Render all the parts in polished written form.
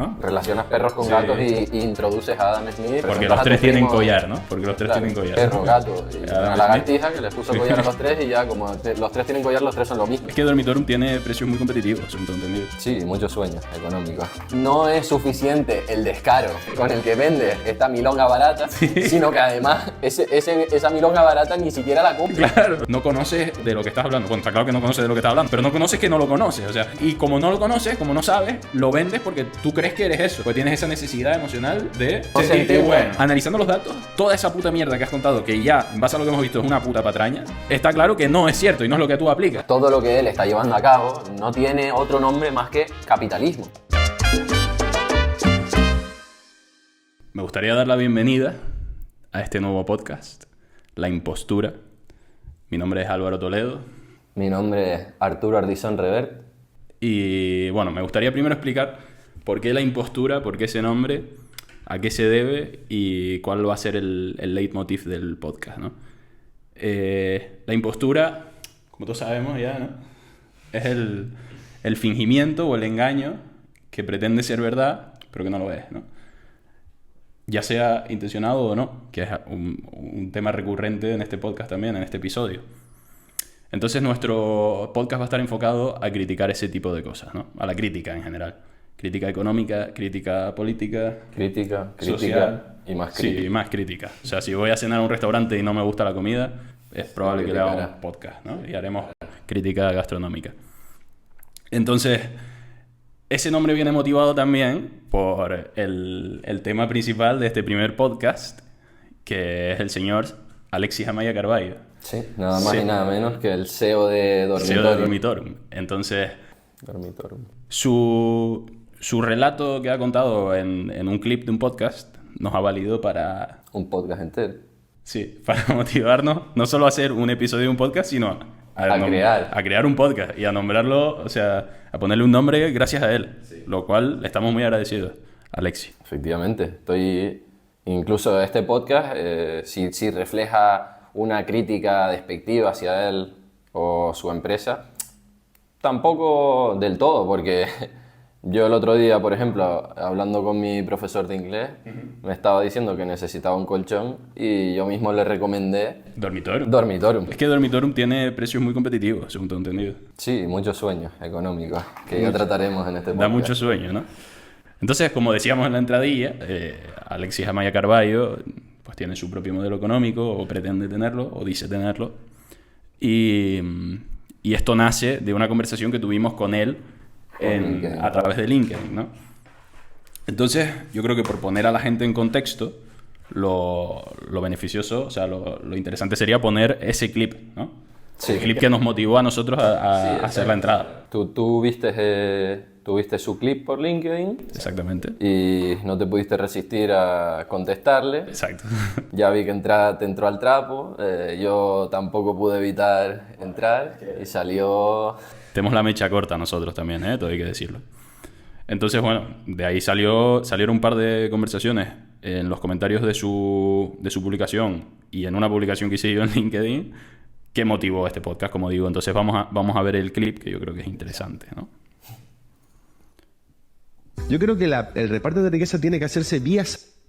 ¿no? Relacionas perros con gatos y introduces a Adam Smith. Porque los tres tienen collar, ¿no? Porque los tres tienen collar. Perro, gato y Adam una lagartija que les puso collar a los tres y ya como los tres tienen collar, los tres son lo mismo. Es que Dormitorum tiene precios muy competitivos, según tengo entendido. Sí, muchos sueños económicos. No es suficiente el descaro con el que vende esta milonga barata, sino que además esa milonga barata ni siquiera la cumple. Claro, no conoces de lo que estás hablando. Bueno, está claro que no conoces de lo que estás hablando, pero no conoces que no lo conoces. O sea, y como no lo conoces, como no sabes, lo vendes porque tú crees que eres eso. Porque tienes esa necesidad emocional de sentirte bueno. Analizando los datos, toda esa puta mierda que has contado, que ya, en base a lo que hemos visto, es una puta patraña, está claro que no es cierto y no es lo que tú aplicas. Todo lo que él está llevando a cabo no tiene otro nombre más que capitalismo. Me gustaría dar la bienvenida a este nuevo podcast, La Impostura. Mi nombre es Álvaro Toledo. Mi nombre es Arturo Ardizón Revert. Y bueno, me gustaría primero explicar por qué La Impostura, por qué ese nombre, a qué se debe y cuál va a ser el leitmotiv del podcast, ¿no? La impostura, como todos sabemos ya, ¿no? Es el fingimiento o el engaño que pretende ser verdad, pero que no lo es, ¿no? Ya sea intencionado o no, que es un tema recurrente en este podcast también, en este episodio. Entonces nuestro podcast va a estar enfocado a criticar ese tipo de cosas, ¿no? A la crítica en general. Crítica económica, crítica política, crítica social, y más crítica. Sí, más crítica. O sea, si voy a cenar a un restaurante y no me gusta la comida, es probable que le haga un podcast, ¿no? Y haremos crítica gastronómica. Entonces, ese nombre viene motivado también por el tema principal de este primer podcast, que es el señor Alexis Amaya Carballo. Sí, nada más y nada menos que el CEO de Dormitorum. CEO de Dormitorum. Entonces, Dormitorum. Su relato que ha contado en un clip de un podcast nos ha valido para... Un podcast entero. Sí, para motivarnos no solo a hacer un episodio de un podcast, sino a crear un podcast y a nombrarlo, o sea, a ponerle un nombre gracias a él, sí. Lo cual le estamos muy agradecidos, Alexis. Efectivamente, incluso este podcast, si refleja una crítica despectiva hacia él o su empresa, tampoco del todo, porque yo el otro día, por ejemplo, hablando con mi profesor de inglés, me estaba diciendo que necesitaba un colchón y yo mismo le recomendé Dormitorum. Es que Dormitorum tiene precios muy competitivos, según tengo entendido. Sí, muchos sueños económicos que ya trataremos en este podcast. Da mucho sueño, ¿no? Entonces, como decíamos en la entradilla, Alexis Amaya Carballo pues tiene su propio modelo económico, o pretende tenerlo, o dice tenerlo, y esto nace de una conversación que tuvimos con él a través de LinkedIn, ¿no? Entonces, yo creo que por poner a la gente en contexto, lo beneficioso, o sea, lo interesante sería poner ese clip, ¿no? Sí, el clip que nos motivó a nosotros a hacer la entrada. Tú viste su clip por LinkedIn. Exactamente. Y no te pudiste resistir a contestarle. Exacto. Ya vi que te entró al trapo. Yo tampoco pude evitar entrar y salió... Tenemos la mecha corta nosotros también, todo hay que decirlo. Entonces, bueno, de ahí salieron un par de conversaciones en los comentarios de su publicación y en una publicación que hice yo en LinkedIn que motivó este podcast, como digo. Entonces vamos a ver el clip, que yo creo que es interesante, ¿no? Yo creo que el reparto de riqueza tiene que hacerse vía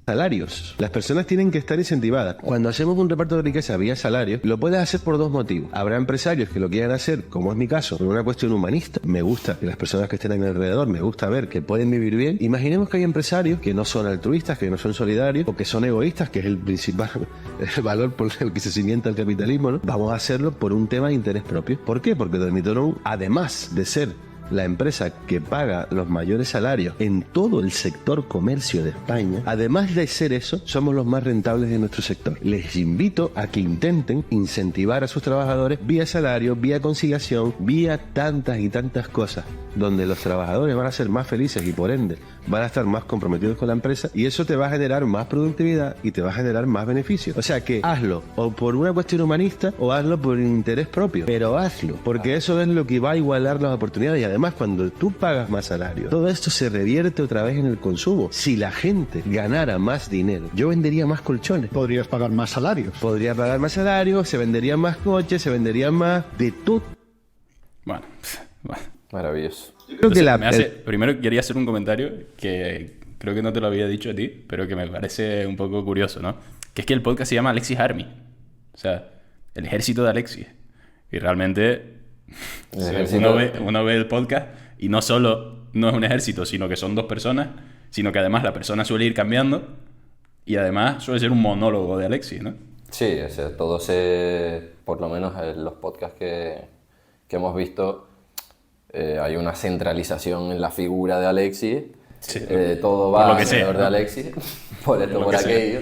salarios. Las personas tienen que estar incentivadas. Cuando hacemos un reparto de riqueza vía salario, lo puedes hacer por dos motivos. Habrá empresarios que lo quieran hacer, como es mi caso, por una cuestión humanista. Me gusta que las personas que estén a mi alrededor, me gusta ver que pueden vivir bien. Imaginemos que hay empresarios que no son altruistas, que no son solidarios, o que son egoístas, que es el principal valor por el que se cimienta el capitalismo, ¿no? Vamos a hacerlo por un tema de interés propio. ¿Por qué? Porque Dormitorum, además de ser la empresa que paga los mayores salarios en todo el sector comercio de España, además de ser eso, somos los más rentables de nuestro sector. Les invito a que intenten incentivar a sus trabajadores vía salario, vía conciliación, vía tantas y tantas cosas, donde los trabajadores van a ser más felices y por ende van a estar más comprometidos con la empresa, y eso te va a generar más productividad y te va a generar más beneficios. O sea que hazlo o por una cuestión humanista o hazlo por interés propio, pero hazlo, porque eso es lo que va a igualar las oportunidades. Y además, cuando tú pagas más salario, todo esto se revierte otra vez en el consumo. Si la gente ganara más dinero, yo vendería más colchones. Podrías pagar más salarios. Podría pagar más salarios, se venderían más coches, se venderían más de todo. Bueno. Maravilloso. Creo que Primero quería hacer un comentario que creo que no te lo había dicho a ti, pero que me parece un poco curioso, ¿no? Que es que el podcast se llama Alexis Army. O sea, el ejército de Alexis. Y realmente uno ve el podcast y no solo no es un ejército, sino que son dos personas, sino que además la persona suele ir cambiando y además suele ser un monólogo de Alexis, ¿no? Sí, o sea, por lo menos en los podcasts que hemos visto, hay una centralización en la figura de Alexis. Sí, todo va alrededor de Alexis, por esto, por aquello.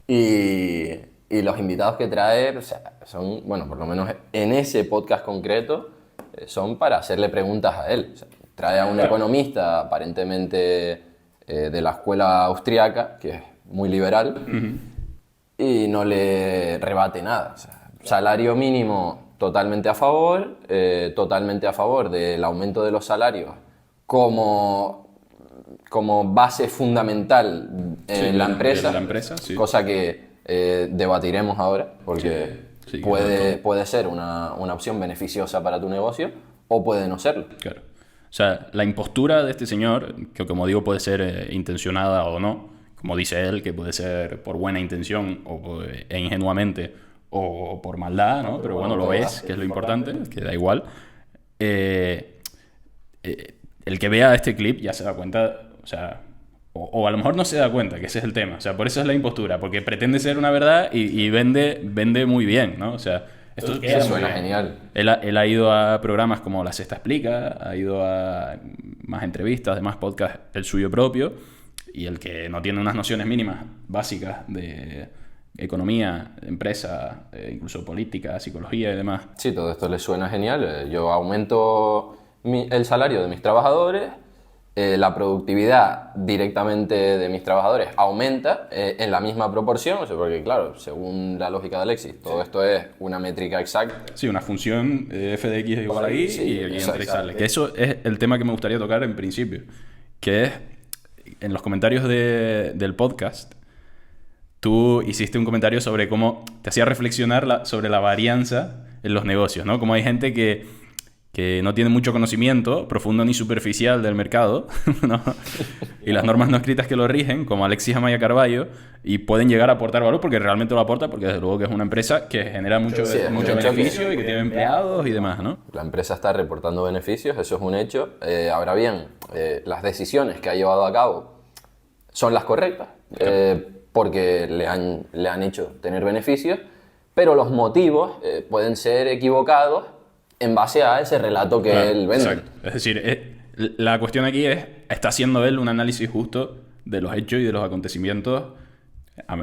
Y los invitados que trae, o sea, son, bueno, por lo menos en ese podcast concreto, son para hacerle preguntas a él. O sea, trae a un economista aparentemente de la escuela austriaca, que es muy liberal, y no le rebate nada. O sea, salario mínimo totalmente a favor del aumento de los salarios como base fundamental en la empresa, sí. Cosa que debatiremos ahora, porque Sí, puede ser una opción beneficiosa para tu negocio o puede no serlo. Claro. O sea, la impostura de este señor, que como digo puede ser intencionada o no, como dice él, que puede ser por buena intención e ingenuamente o por maldad, ¿no? Pero bueno, lo es, que es lo importante, que da igual. El que vea este clip ya se da cuenta, o sea, o a lo mejor no se da cuenta, que ese es el tema. O sea, por eso es la impostura, porque pretende ser una verdad y vende muy bien, ¿no? O sea, esto suena genial. Él ha ido a programas como La Sexta Explica, ha ido a más entrevistas, además podcast el suyo propio, y el que no tiene unas nociones mínimas básicas de economía, empresa, incluso política, psicología y demás. Sí, todo esto les suena genial. Yo aumento el salario de mis trabajadores, la productividad directamente de mis trabajadores aumenta en la misma proporción, o sea, porque claro, según la lógica de Alexis, todo esto es una métrica exacta. Sí, una función f de x igual a y, y aquí entra y sale. Que eso es el tema que me gustaría tocar en principio, que es, en los comentarios del podcast, tú hiciste un comentario sobre cómo te hacía reflexionar sobre la varianza en los negocios, ¿no? Como hay gente que no tiene mucho conocimiento profundo ni superficial del mercado, ¿no? Y las normas no escritas que lo rigen, como Alexis Amaya Carballo, y pueden llegar a aportar valor porque realmente lo aporta, porque desde luego que es una empresa que genera mucho beneficio y que tiene empleados y demás, ¿no? La empresa está reportando beneficios, eso es un hecho. Ahora bien, las decisiones que ha llevado a cabo son las correctas, porque le han hecho tener beneficios, pero los motivos pueden ser equivocados en base a ese relato que él vende. Exacto. Es decir, la cuestión aquí es, ¿está haciendo él un análisis justo de los hechos y de los acontecimientos,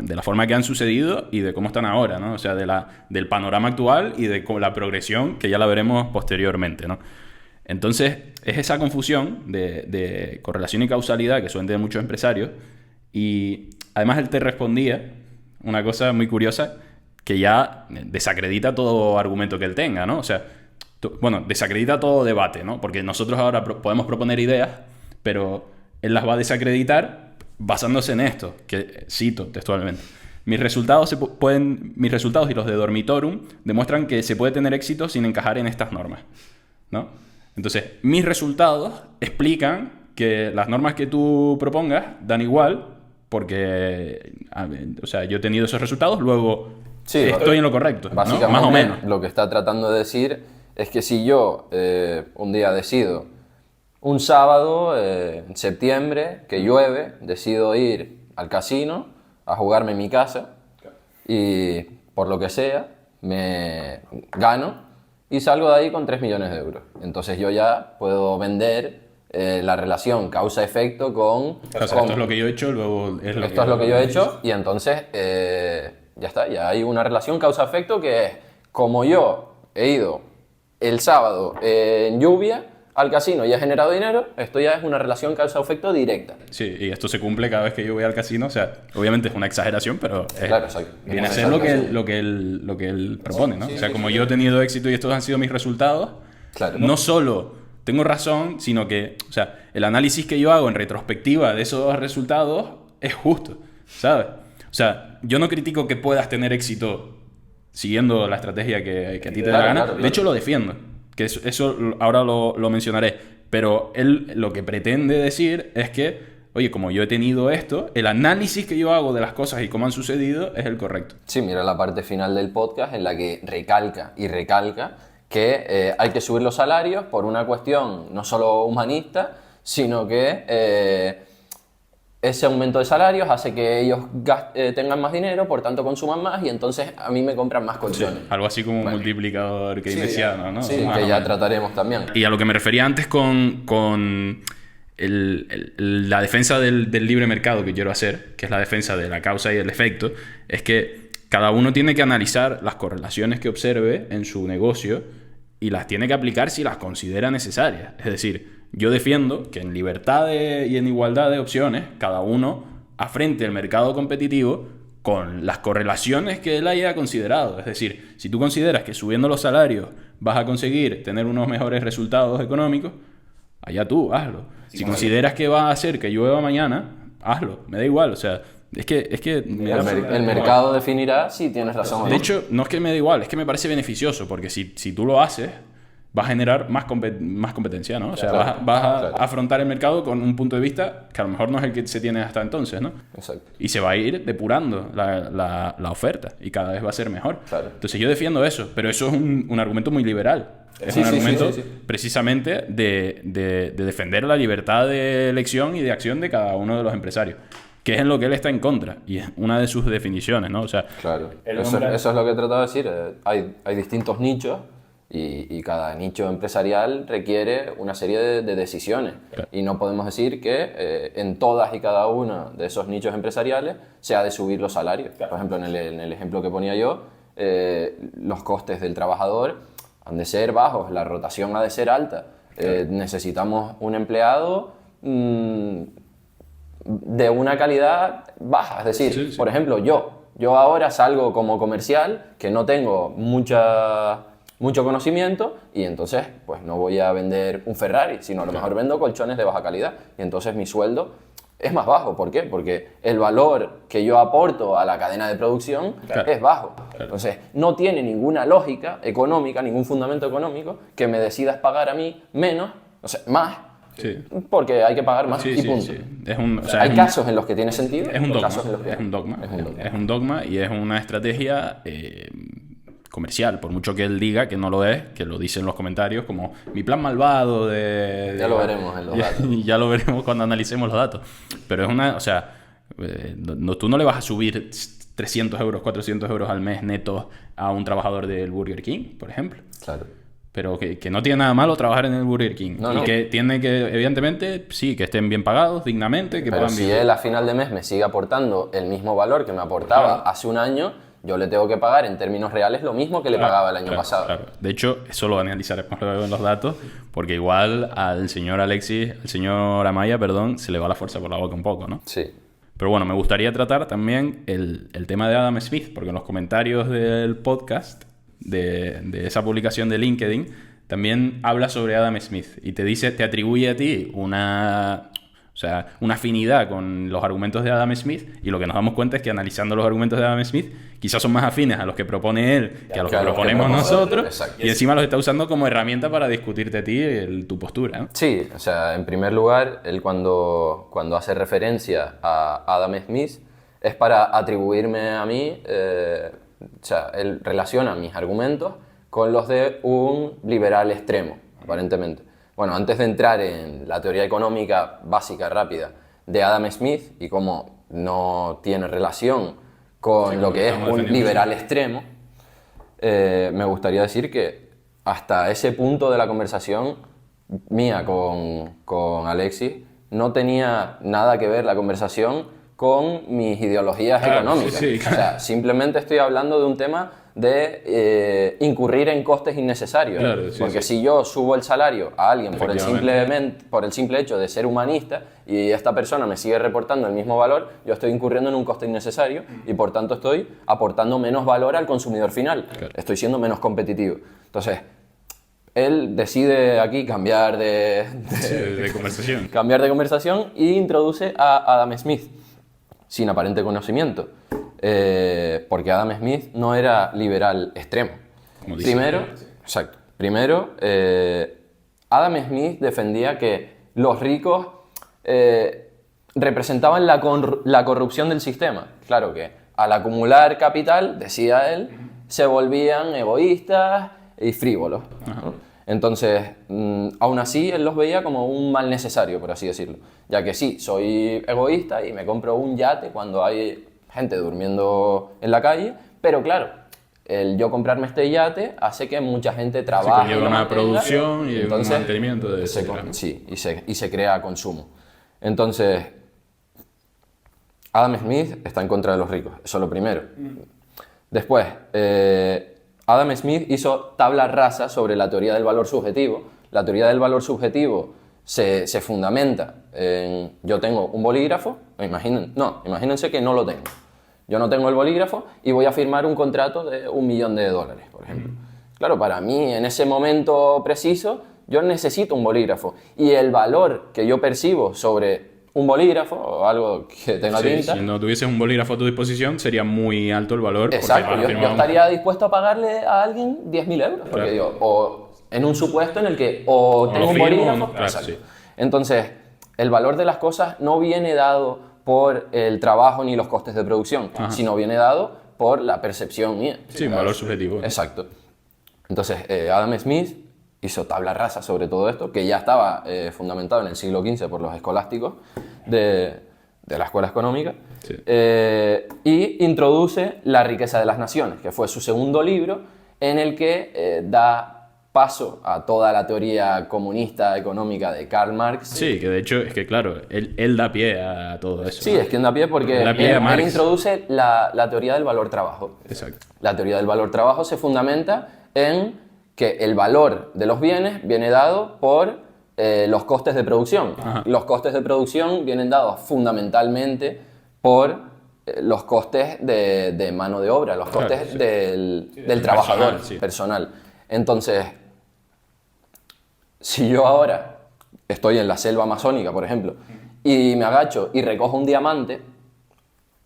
de la forma que han sucedido y de cómo están ahora, ¿no? O sea, del panorama actual y de la progresión, que ya la veremos posteriormente, ¿no? Entonces, es esa confusión de correlación y causalidad que suelen tener muchos empresarios, y además él te respondía una cosa muy curiosa que ya desacredita todo argumento que él tenga, ¿no? O sea, desacredita todo debate, ¿no? Porque nosotros ahora podemos proponer ideas, pero él las va a desacreditar basándose en esto, que cito textualmente. Mis resultados y los de Dormitorum demuestran que se puede tener éxito sin encajar en estas normas, ¿no? Entonces, mis resultados explican que las normas que tú propongas dan igual, porque, o sea, yo he tenido esos resultados, luego estoy en lo correcto, básicamente, ¿no? Más o menos. Lo que está tratando de decir es que si yo un día decido, un sábado en septiembre, que llueve, decido ir al casino a jugarme en mi casa y por lo que sea me gano y salgo de ahí con 3 millones de euros. Entonces yo ya puedo vender la relación causa-efecto con... Esto es lo que yo he hecho, luego es lo esto es lo que yo he hecho y entonces ya está, ya hay una relación causa-efecto que es como yo he ido el sábado en lluvia al casino y he generado dinero, esto ya es una relación causa-efecto directa. Sí, y esto se cumple cada vez que yo voy al casino, o sea, obviamente es una exageración, pero claro, exacto. Viene a ser lo que él propone, ¿no? Sí, o sea, sí, como sí. yo he tenido éxito y estos han sido mis resultados, Claro. no solo tengo razón, sino que, o sea, el análisis que yo hago en retrospectiva de esos resultados es justo, ¿sabes? O sea, yo no critico que puedas tener éxito siguiendo la estrategia que a ti te dé la gana. Claro. De hecho, lo defiendo. Que eso ahora lo mencionaré. Pero él lo que pretende decir es que, oye, como yo he tenido esto, el análisis que yo hago de las cosas y cómo han sucedido es el correcto. Sí, mira la parte final del podcast en la que recalca y recalca que hay que subir los salarios por una cuestión no solo humanista, sino que ese aumento de salarios hace que ellos tengan más dinero, por tanto consuman más y entonces a mí me compran más colchones. Algo así como un multiplicador keynesiano, ¿no? Sí, que ya trataremos también. Y a lo que me refería antes con la defensa del libre mercado que quiero hacer, que es la defensa de la causa y el efecto, es que cada uno tiene que analizar las correlaciones que observe en su negocio y las tiene que aplicar si las considera necesarias. Es decir, yo defiendo que en libertad y en igualdad de opciones, cada uno afrente el mercado competitivo con las correlaciones que él haya considerado. Es decir, si tú consideras que subiendo los salarios vas a conseguir tener unos mejores resultados económicos, allá tú, hazlo. Si consideras que va a hacer que llueva mañana, hazlo. Me da igual, o sea, es que el mercado definirá si tienes razón o no. De hecho, no es que me da igual, es que me parece beneficioso, porque si tú lo haces, vas a generar más competencia, ¿no? O sea, vas a afrontar el mercado con un punto de vista que a lo mejor no es el que se tiene hasta entonces, ¿no? Exacto. Y se va a ir depurando la oferta y cada vez va a ser mejor. Claro. Entonces yo defiendo eso, pero eso es un argumento muy liberal. Es un argumento precisamente de defender la libertad de elección y de acción de cada uno de los empresarios, que es en lo que él está en contra y es una de sus definiciones, ¿no? O sea, claro. Eso es lo que he tratado de decir. Hay distintos nichos y cada nicho empresarial requiere una serie de decisiones. Claro. Y no podemos decir que en todas y cada uno de esos nichos empresariales se ha de subir los salarios. Claro. Por ejemplo, en el ejemplo que ponía yo, los costes del trabajador han de ser bajos, la rotación ha de ser alta. Claro. Necesitamos un empleado de una calidad baja. Es decir, por ejemplo, yo ahora salgo como comercial, que no tengo mucho conocimiento y entonces pues no voy a vender un Ferrari, sino a lo mejor vendo colchones de baja calidad y entonces mi sueldo es más bajo. ¿Por qué? Porque el valor que yo aporto a la cadena de producción es bajo. Entonces no tiene ninguna lógica económica, ningún fundamento económico que me decidas pagar a mí menos, o sea, más. Sí. Porque hay que pagar más y punto. Sí. Hay casos en los que tiene sentido. Es un dogma y es una estrategia comercial, por mucho que él diga que no lo es, que lo dice en los comentarios como mi plan malvado ya lo veremos en los datos. Ya lo veremos cuando analicemos los datos. Pero es una, o sea, tú no le vas a subir 300 euros, 400 euros al mes netos a un trabajador del Burger King, por ejemplo. Claro. Pero que no tiene nada malo trabajar en el Burger King. Que tiene que, evidentemente, sí, que estén bien pagados, dignamente, que pero puedan si él a final de mes me sigue aportando el mismo valor que me aportaba hace un año, yo le tengo que pagar en términos reales lo mismo que le pagaba el año pasado. Claro. De hecho, eso lo analizaremos luego en los datos, porque igual al señor Amaya, se le va la fuerza por la boca un poco, ¿no? Sí. Pero bueno, me gustaría tratar también el tema de Adam Smith, porque en los comentarios del podcast de esa publicación de LinkedIn también habla sobre Adam Smith y te atribuye a ti una afinidad con los argumentos de Adam Smith, y lo que nos damos cuenta es que analizando los argumentos de Adam Smith quizás son más afines a los que propone él que a los que proponemos nosotros. Exacto. Y encima los está usando como herramienta para discutirte a ti tu postura, ¿no? Sí, o sea, en primer lugar, él cuando hace referencia a Adam Smith es para atribuirme a mí, o sea, él relaciona mis argumentos con los de un liberal extremo, aparentemente. Bueno, antes de entrar en la teoría económica básica, rápida, de Adam Smith y cómo no tiene relación con lo que es un liberal extremo, me gustaría decir que hasta ese punto de la conversación mía con Alexis no tenía nada que ver la conversación con mis ideologías económicas. Sí, claro. O sea, simplemente estoy hablando de un tema de incurrir en costes innecesarios. Claro, porque si yo subo el salario a alguien por el simple hecho de ser humanista y esta persona me sigue reportando el mismo valor, yo estoy incurriendo en un coste innecesario y por tanto estoy aportando menos valor al consumidor final. Claro. Estoy siendo menos competitivo. Entonces, él decide aquí cambiar de conversación. Cambiar de conversación e introduce a Adam Smith sin aparente conocimiento. Porque Adam Smith no era liberal extremo. Primero, Adam Smith defendía que los ricos representaban la corrupción del sistema. Claro que al acumular capital, decía él, se volvían egoístas y frívolos, ¿no? Entonces, aún así, él los veía como un mal necesario, por así decirlo. Ya que sí, soy egoísta y me compro un yate cuando hay gente durmiendo en la calle, pero claro, el yo comprarme este yate hace que mucha gente trabaje. Lleva una producción y entonces, un mantenimiento de sí, y se crea consumo. Entonces, Adam Smith está en contra de los ricos, eso es lo primero. Después, Adam Smith hizo tabla rasa sobre la teoría del valor subjetivo. La teoría del valor subjetivo se fundamenta en... Yo tengo un bolígrafo, imagínense que no lo tengo. Yo no tengo el bolígrafo y voy a firmar un contrato de $1.000.000, por ejemplo. Claro, para mí, en ese momento preciso, yo necesito un bolígrafo. Y el valor que yo percibo sobre un bolígrafo o algo que tenga tinta... Si no tuvieses un bolígrafo a tu disposición, sería muy alto el valor. Exacto, yo estaría dispuesto a pagarle a alguien 10.000 euros. Porque Claro. o en un supuesto en el que o tengo un firmo, bolígrafo... claro, Exacto. sí. Entonces, el valor de las cosas no viene dado por el trabajo ni los costes de producción, sino viene dado por la percepción mía. Sí, un valor subjetivo. Exacto. Entonces, Adam Smith hizo tabla rasa sobre todo esto, que ya estaba fundamentado en el siglo XV por los escolásticos de la escuela económica, Sí. y introduce La riqueza de las naciones, que fue su segundo libro, en el que da paso a toda la teoría comunista económica de Karl Marx. Sí, que de hecho es que, claro, él da pie a todo eso. Sí, es que da pie porque Da pie a él Marx. introduce la teoría del valor trabajo. Exacto. La teoría del valor trabajo se fundamenta en que el valor de los bienes viene dado por los costes de producción. Ajá. Los costes de producción vienen dados fundamentalmente por los costes de mano de obra, los Claro, costes sí. del trabajador, personal, sí. personal. Entonces, si yo ahora estoy en la selva amazónica, por ejemplo, y me agacho y recojo un diamante,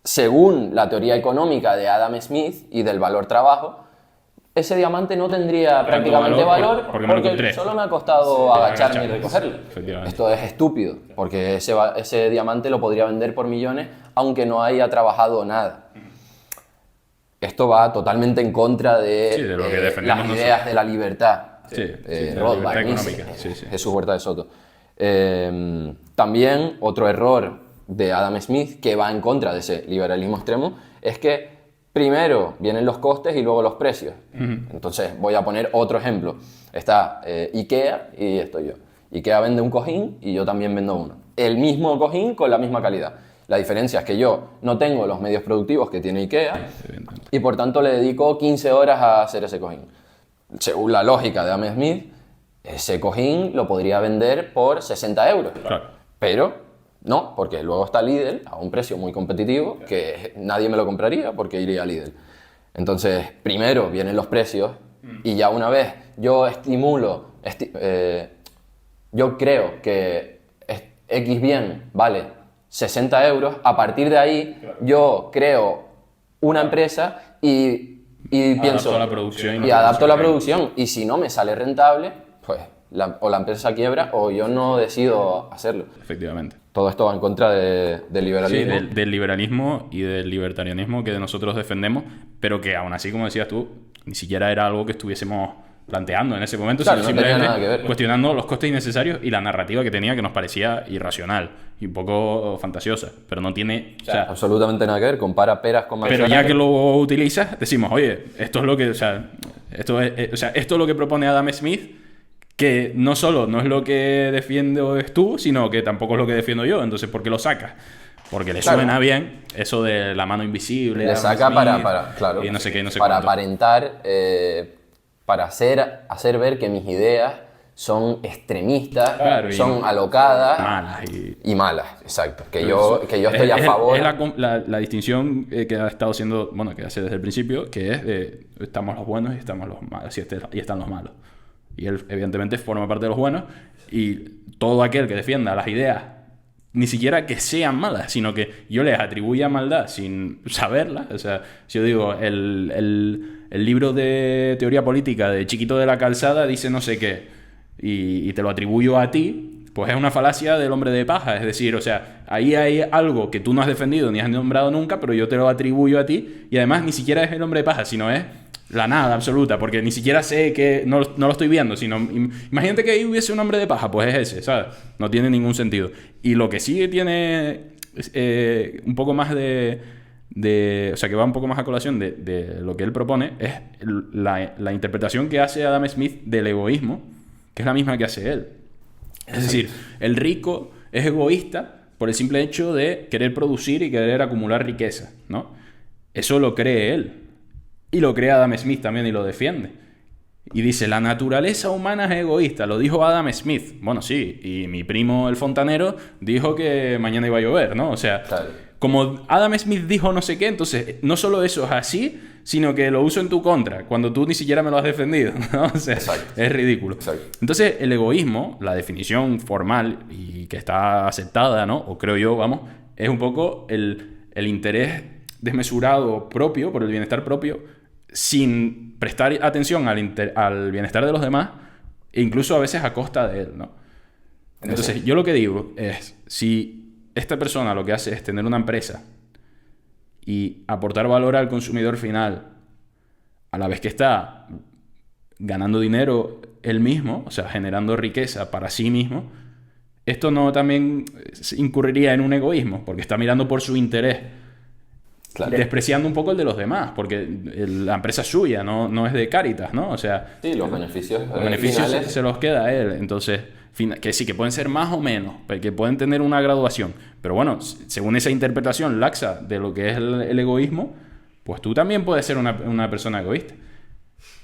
según la teoría económica de Adam Smith y del valor trabajo, ese diamante no tendría prácticamente valor valor porque me lo encontré. solo me ha costado agacharme y agacharme, recogerlo. efectivamente. Esto es estúpido, porque ese diamante lo podría vender por millones aunque no haya trabajado nada. Esto va totalmente en contra de, Sí, de lo que defendemos las ideas de la libertad. Sí, de la Rothbard, libertad Mises, económica. Sí, sí. Jesús Huerta de Soto. También otro error de Adam Smith que va en contra de ese liberalismo extremo es que primero vienen los costes y luego los precios. Entonces voy a poner otro ejemplo. Está IKEA y estoy yo. IKEA vende un cojín y yo también vendo uno. El mismo cojín con la misma calidad. La diferencia es que yo no tengo los medios productivos que tiene IKEA y por tanto le dedico 15 horas a hacer ese cojín. Según la lógica de Adam Smith, ese cojín lo podría vender por 60 euros. Claro. Pero no, porque luego está Lidl a un precio muy competitivo que nadie me lo compraría porque iría a Lidl. Entonces, primero vienen los precios y ya una vez yo estimulo, yo creo que X bien vale 60 euros, a partir de ahí yo creo una empresa y pienso... Adapto la producción y adapto la producción. Y si no me sale rentable, pues o la empresa quiebra o yo no decido hacerlo. Efectivamente. Todo esto va en contra del Sí, liberalismo. del liberalismo y del libertarianismo que nosotros defendemos, pero que aún así, como decías tú, ni siquiera era algo que estuviésemos planteando en ese momento, Claro, sino no tenía simplemente nada que ver. cuestionando los costes innecesarios y la narrativa que tenía, que nos parecía irracional y un poco fantasiosa, pero no tiene... O sea, Absolutamente nada que ver. Compara peras con pero manzanas. ya que lo utilizas, decimos, oye, esto es lo que... O sea, esto es lo que propone Adam Smith, que no solo no es lo que defiendes tú, sino que tampoco es lo que defiendo yo. Entonces, ¿por qué lo sacas? Porque le Claro. suena bien eso de la mano invisible. Le Adam saca Smith, claro, y no sé qué, no sé para cuánto. aparentar, para hacer ver que mis ideas son extremistas, Claro, y son alocadas malas y malas, exacto. Que yo estoy a favor. Es la distinción que ha estado haciendo, bueno, que hace desde el principio, que es de estamos los buenos y estamos los malos, y están los malos. Y él, evidentemente, forma parte de los buenos, y todo aquel que defienda las ideas, ni siquiera que sean malas, sino que yo les atribuya maldad sin saberlas. O sea, si yo digo, el libro de teoría política de Chiquito de la Calzada dice no sé qué, y te lo atribuyo a ti, pues es una falacia del hombre de paja. Es decir, o sea, ahí hay algo que tú no has defendido ni has nombrado nunca, pero yo te lo atribuyo a ti, y además ni siquiera es el hombre de paja, sino es la nada absoluta, porque ni siquiera sé que no lo estoy viendo, sino imagínate que ahí hubiese un hombre de paja, pues es ese, ¿sabes? No tiene ningún sentido. Y lo que sí tiene un poco más o sea, que va un poco más a colación de lo que él propone, es la interpretación que hace Adam Smith del egoísmo, que es la misma que hace él. Es decir, el rico es egoísta por el simple hecho de querer producir y querer acumular riqueza, ¿no? Eso lo cree él. Y lo cree Adam Smith también y lo defiende. Y dice, la naturaleza humana es egoísta. Lo dijo Adam Smith. Bueno, sí. Y mi primo el fontanero dijo que mañana iba a llover, ¿no? O sea, claro, como Adam Smith dijo no sé qué, entonces no solo eso es así, sino que lo uso en tu contra, cuando tú ni siquiera me lo has defendido, ¿no? O sea, exacto, es ridículo. Exacto. Entonces, el egoísmo, la definición formal y que está aceptada, ¿no? O creo yo, vamos, es un poco el interés desmesurado propio, por el bienestar propio, sin prestar atención al bienestar de los demás, e incluso a veces a costa de él, ¿no? Entonces, yo lo que digo es, si esta persona lo que hace es tener una empresa y aportar valor al consumidor final, a la vez que está ganando dinero él mismo, o sea, generando riqueza para sí mismo, esto no también incurriría en un egoísmo, porque está mirando por su interés. Claro. Despreciando un poco el de los demás, porque la empresa es suya, no es de Cáritas, ¿no? O sea, sí, los beneficios finales se los queda a él. Entonces, que sí, que pueden ser más o menos, que pueden tener una graduación, pero bueno, según esa interpretación laxa de lo que es el egoísmo, pues tú también puedes ser una persona egoísta.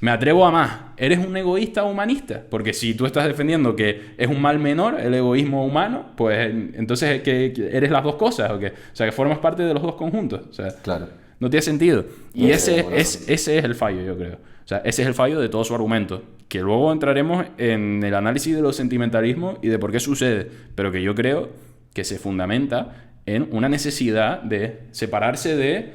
Me atrevo a más. ¿Eres un egoísta o humanista? Porque si tú estás defendiendo que es un mal menor, el egoísmo humano, pues entonces ¿que eres las dos cosas? ¿O qué? O sea, que formas parte de los dos conjuntos. O sea, claro, no tiene sentido. Y ese es el fallo, yo creo. O sea, ese es el fallo de todo su argumento. Que luego entraremos en el análisis de los sentimentalismos y de por qué sucede. Pero que yo creo que se fundamenta en una necesidad de separarse de,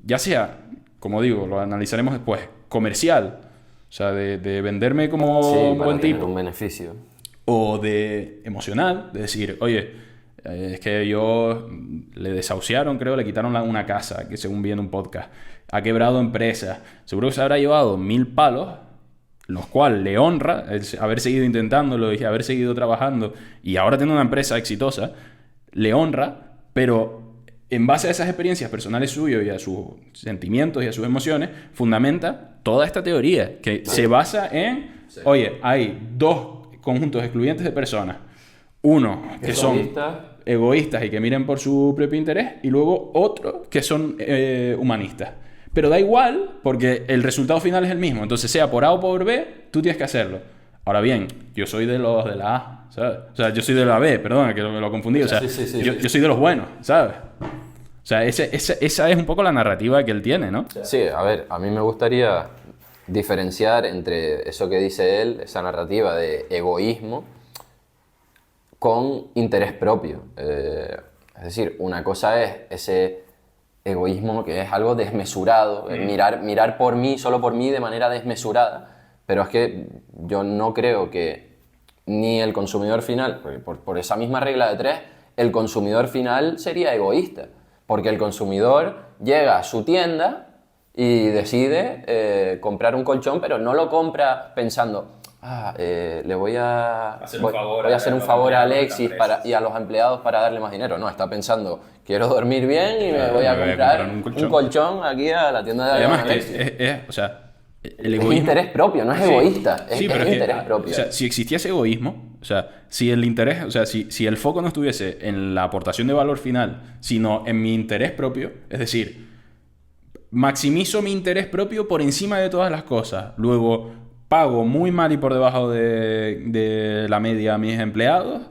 ya sea, como digo, lo analizaremos después, comercial, o sea, de venderme como un buen tipo, un beneficio, o de emocional, de decir, oye, es que yo le desahuciaron, creo, le quitaron una casa, que según vi en un podcast, ha quebrado empresas, seguro que se habrá llevado 1000 palos, los cuales le honra el haber seguido intentándolo y haber seguido trabajando, y ahora tiene una empresa exitosa, le honra, pero en base a esas experiencias personales suyas y a sus sentimientos y a sus emociones, fundamenta toda esta teoría que se basa en, oye, hay dos conjuntos excluyentes de personas. Uno que son egoístas y que miren por su propio interés, y luego otro que son humanistas. Pero da igual, porque el resultado final es el mismo. Entonces, sea por A o por B, tú tienes que hacerlo. Ahora bien, yo soy de los de la A, ¿sabes? O sea, yo soy de la B, perdona, que lo confundí. O sea, yo soy de los buenos, ¿sabes? O sea, esa es un poco la narrativa que él tiene, ¿no? Sí, a ver, a mí me gustaría diferenciar entre eso que dice él, esa narrativa de egoísmo, con interés propio. Es decir, una cosa es ese egoísmo que es algo desmesurado, mirar por mí, solo por mí, de manera desmesurada. Pero es que yo no creo que ni el consumidor final, por esa misma regla de 3, el consumidor final sería egoísta. Porque el consumidor llega a su tienda y decide comprar un colchón, pero no lo compra pensando, le voy a hacer un favor a Alexis y a los empleados para darle más dinero. No, está pensando, quiero dormir bien y me voy a comprar un colchón aquí a la tienda de Alexis. Además, o sea, el egoísmo es interés propio, no es egoísta, es interés propio. O sea, si existiese egoísmo, o sea, si el interés, o sea, si el foco no estuviese en la aportación de valor final, sino en mi interés propio, es decir, maximizo mi interés propio por encima de todas las cosas, luego pago muy mal y por debajo de la media a mis empleados,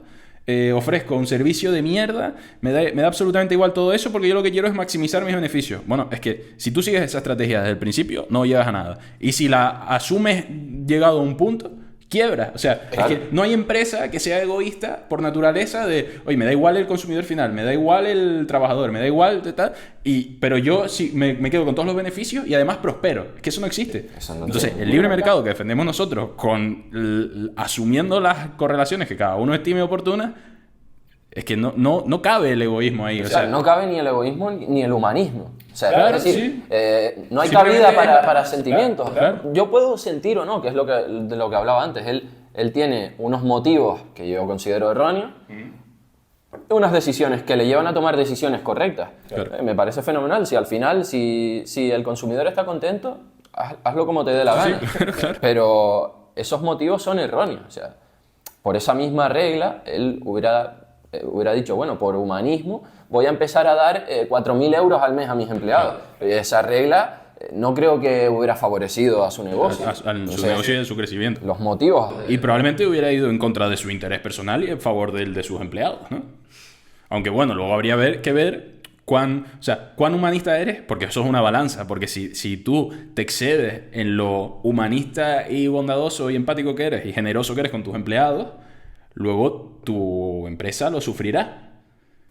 ofrezco un servicio de mierda, me da absolutamente igual todo eso porque yo lo que quiero es maximizar mis beneficios. Bueno, es que si tú sigues esa estrategia desde el principio, no llegas a nada. Y si la asumes llegado a un punto, quiebra. O sea, Claro. es que no hay empresa que sea egoísta por naturaleza de, oye, me da igual el consumidor final, me da igual el trabajador, me da igual tal, pero yo sí me quedo con todos los beneficios y además prospero. Es que eso no existe. Eso no Entonces, tiene el libre mercado que defendemos nosotros, asumiendo las correlaciones que cada uno estime oportunas, es que no cabe el egoísmo ahí. O sea, no cabe ni el egoísmo ni el humanismo. O sea, Claro, es decir, sí. No hay Simplemente cabida para claro, sentimientos. claro. Yo puedo sentir o no, que es de lo que hablaba antes. Él tiene unos motivos que yo considero erróneos, unas decisiones que le llevan a tomar decisiones correctas. Claro. Me parece fenomenal. Si al final, si el consumidor está contento, hazlo como te dé la gana. claro. Pero esos motivos son erróneos. O sea, por esa misma regla, él hubiera dicho, bueno, por humanismo voy a empezar a dar 4.000 euros al mes a mis empleados. Esa regla no creo que hubiera favorecido a su negocio. Su Entonces, negocio y a su crecimiento. los motivos... Y probablemente hubiera ido en contra de su interés personal y en favor del de sus empleados, ¿no? Aunque bueno, luego habría que ver cuán humanista eres, porque eso es una balanza, porque si tú te excedes en lo humanista y bondadoso y empático que eres y generoso que eres con tus empleados, luego tu empresa lo sufrirá.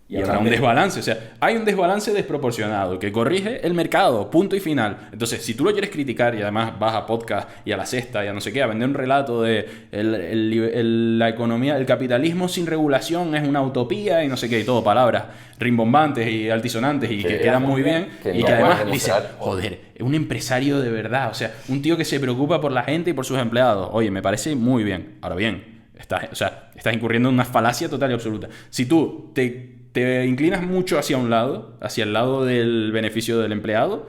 Y habrá un desbalance, o sea, hay un desbalance desproporcionado que corrige el mercado, punto y final. Entonces, si tú lo quieres criticar y además vas a podcast y a La Sexta y a no sé qué, a vender un relato de la economía, el capitalismo sin regulación es una utopía y no sé qué, y todo palabras rimbombantes y altisonantes y que quedan muy bien, que y no que además puedes dice, demostrar. joder, es un empresario de verdad, o sea, un tío que se preocupa por la gente y por sus empleados. Oye, me parece muy bien. Ahora bien, estás incurriendo en una falacia total y absoluta. Si tú te inclinas mucho hacia un lado, hacia el lado del beneficio del empleado,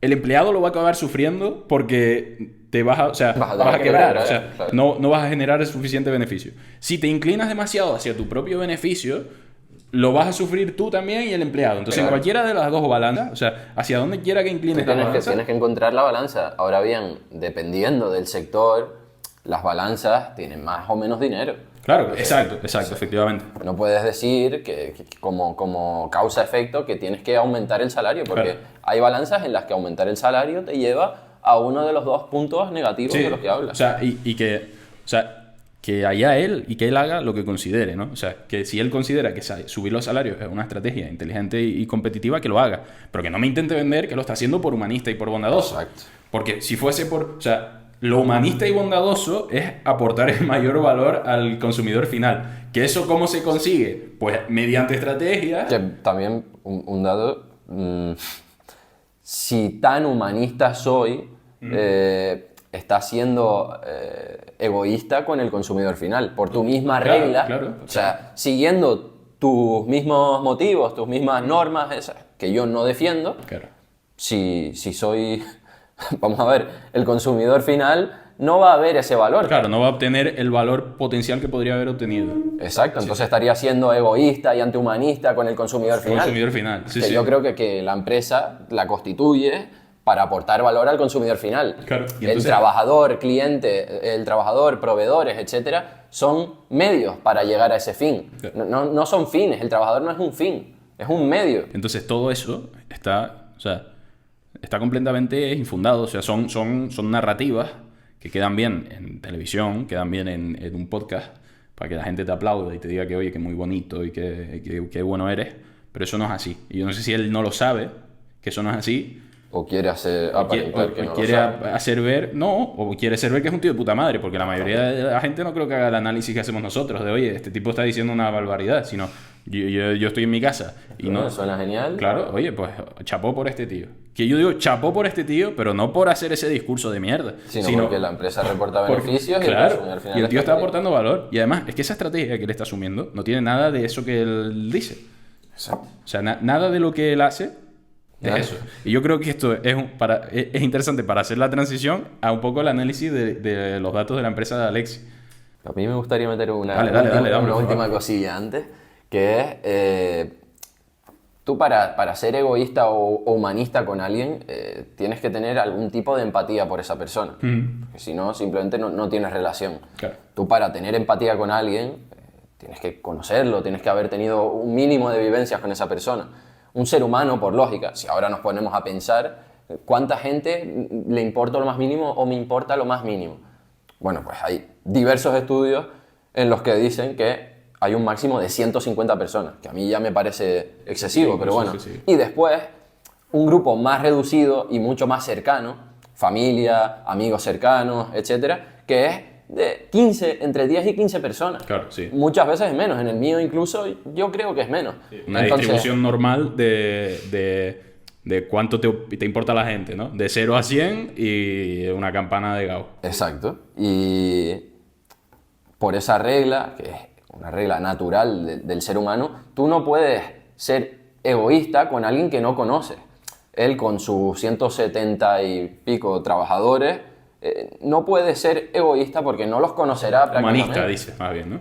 el empleado lo va a acabar sufriendo porque vas a quebrar, o sea, claro. no vas a generar el suficiente beneficio. Si te inclinas demasiado hacia tu propio beneficio, lo vas a sufrir tú también y el empleado. Entonces, en Claro. cualquiera de las dos balanzas, o sea, hacia donde quiera que inclines la balanza, Tienes que encontrar la balanza. Ahora bien, dependiendo del sector, las balanzas tienen más o menos dinero. claro, exacto, efectivamente. No puedes decir que como causa-efecto que tienes que aumentar el salario, porque Claro. hay balanzas en las que aumentar el salario te lleva a uno de los dos puntos negativos Sí, de los que hablas. O sea, que allá él y que él haga lo que considere, ¿no? O sea, que si él considera que subir los salarios es una estrategia inteligente y competitiva, que lo haga. Pero que no me intente vender que lo está haciendo por humanista y por bondadoso. Exacto. Porque si fuese por... O sea, lo humanista y bondadoso es aportar el mayor valor al consumidor final. ¿Que eso cómo se consigue? Pues mediante estrategias... Que también un dato, si tan humanista soy, está siendo egoísta con el consumidor final, por tu misma Claro, regla, claro. o sea, siguiendo tus mismos motivos, tus mismas normas, esas que yo no defiendo, Claro. si soy, vamos a ver, el consumidor final no va a ver ese valor. Claro, no va a obtener el valor potencial que podría haber obtenido. Exacto, entonces estaría siendo egoísta y antihumanista con el consumidor final. Consumidor final, sí, que sí. yo creo que la empresa la constituye para aportar valor al consumidor final. Claro, y El entonces- trabajador, cliente, el trabajador, proveedores, etcétera, son medios para llegar a ese fin. Claro. No son fines, el trabajador no es un fin, es un medio. Entonces todo eso está completamente infundado, o sea, son narrativas que quedan bien en televisión, quedan bien en un podcast, para que la gente te aplaude y te diga que oye, que muy bonito y que bueno eres, pero eso no es así. Y yo no sé si él no lo sabe, que eso no es así, O quiere hacer aparentar que no lo quiere sabe. hacer ver, o quiere hacer ver que es un tío de puta madre, porque la mayoría de la gente no creo que haga el análisis que hacemos nosotros, de oye, este tipo está diciendo una barbaridad, sino yo estoy en mi casa y no... Suena genial. Claro, oye, pues chapó por este tío. Que yo digo chapó por este tío, pero no por hacer ese discurso de mierda. Sino porque la empresa reporta porque- beneficios y el claro, consumidor final y el tío está feliz. aportando valor. Y además, es que esa estrategia que él está asumiendo no tiene nada de eso que él dice. Exacto. O sea, nada de lo que él hace es Nada. eso. Y yo creo que esto es interesante para hacer la transición a un poco el análisis de los datos de la empresa de Alexi. A mí me gustaría meter una Dale, hombre, por última favor. cosilla antes, que es, tú para ser egoísta o humanista con alguien, tienes que tener algún tipo de empatía por esa persona. Porque si no, simplemente no tienes relación. Claro. Tú para tener empatía con alguien, tienes que conocerlo, tienes que haber tenido un mínimo de vivencias con esa persona. Un ser humano, por lógica, si ahora nos ponemos a pensar, ¿cuánta gente le importa lo más mínimo o me importa lo más mínimo? bueno, pues hay diversos estudios en los que dicen que hay un máximo de 150 personas, que a mí ya me parece excesivo, Sí, pero eso bueno. es que sí. Y después, un grupo más reducido y mucho más cercano, familia, amigos cercanos, etcétera, que es de 15, entre 10 y 15 personas. Claro, sí. Muchas veces es menos, en el mío incluso yo creo que es menos. Una distribución normal de cuánto te importa la gente, ¿no? De 0 a 100 y una campana de Gauss. Exacto. Y por esa regla, que es una regla natural del ser humano, tú no puedes ser egoísta con alguien que no conoces. Él con sus 170 y pico trabajadores no puede ser egoísta porque no los conocerá prácticamente. Humanista, dices, más bien, ¿no?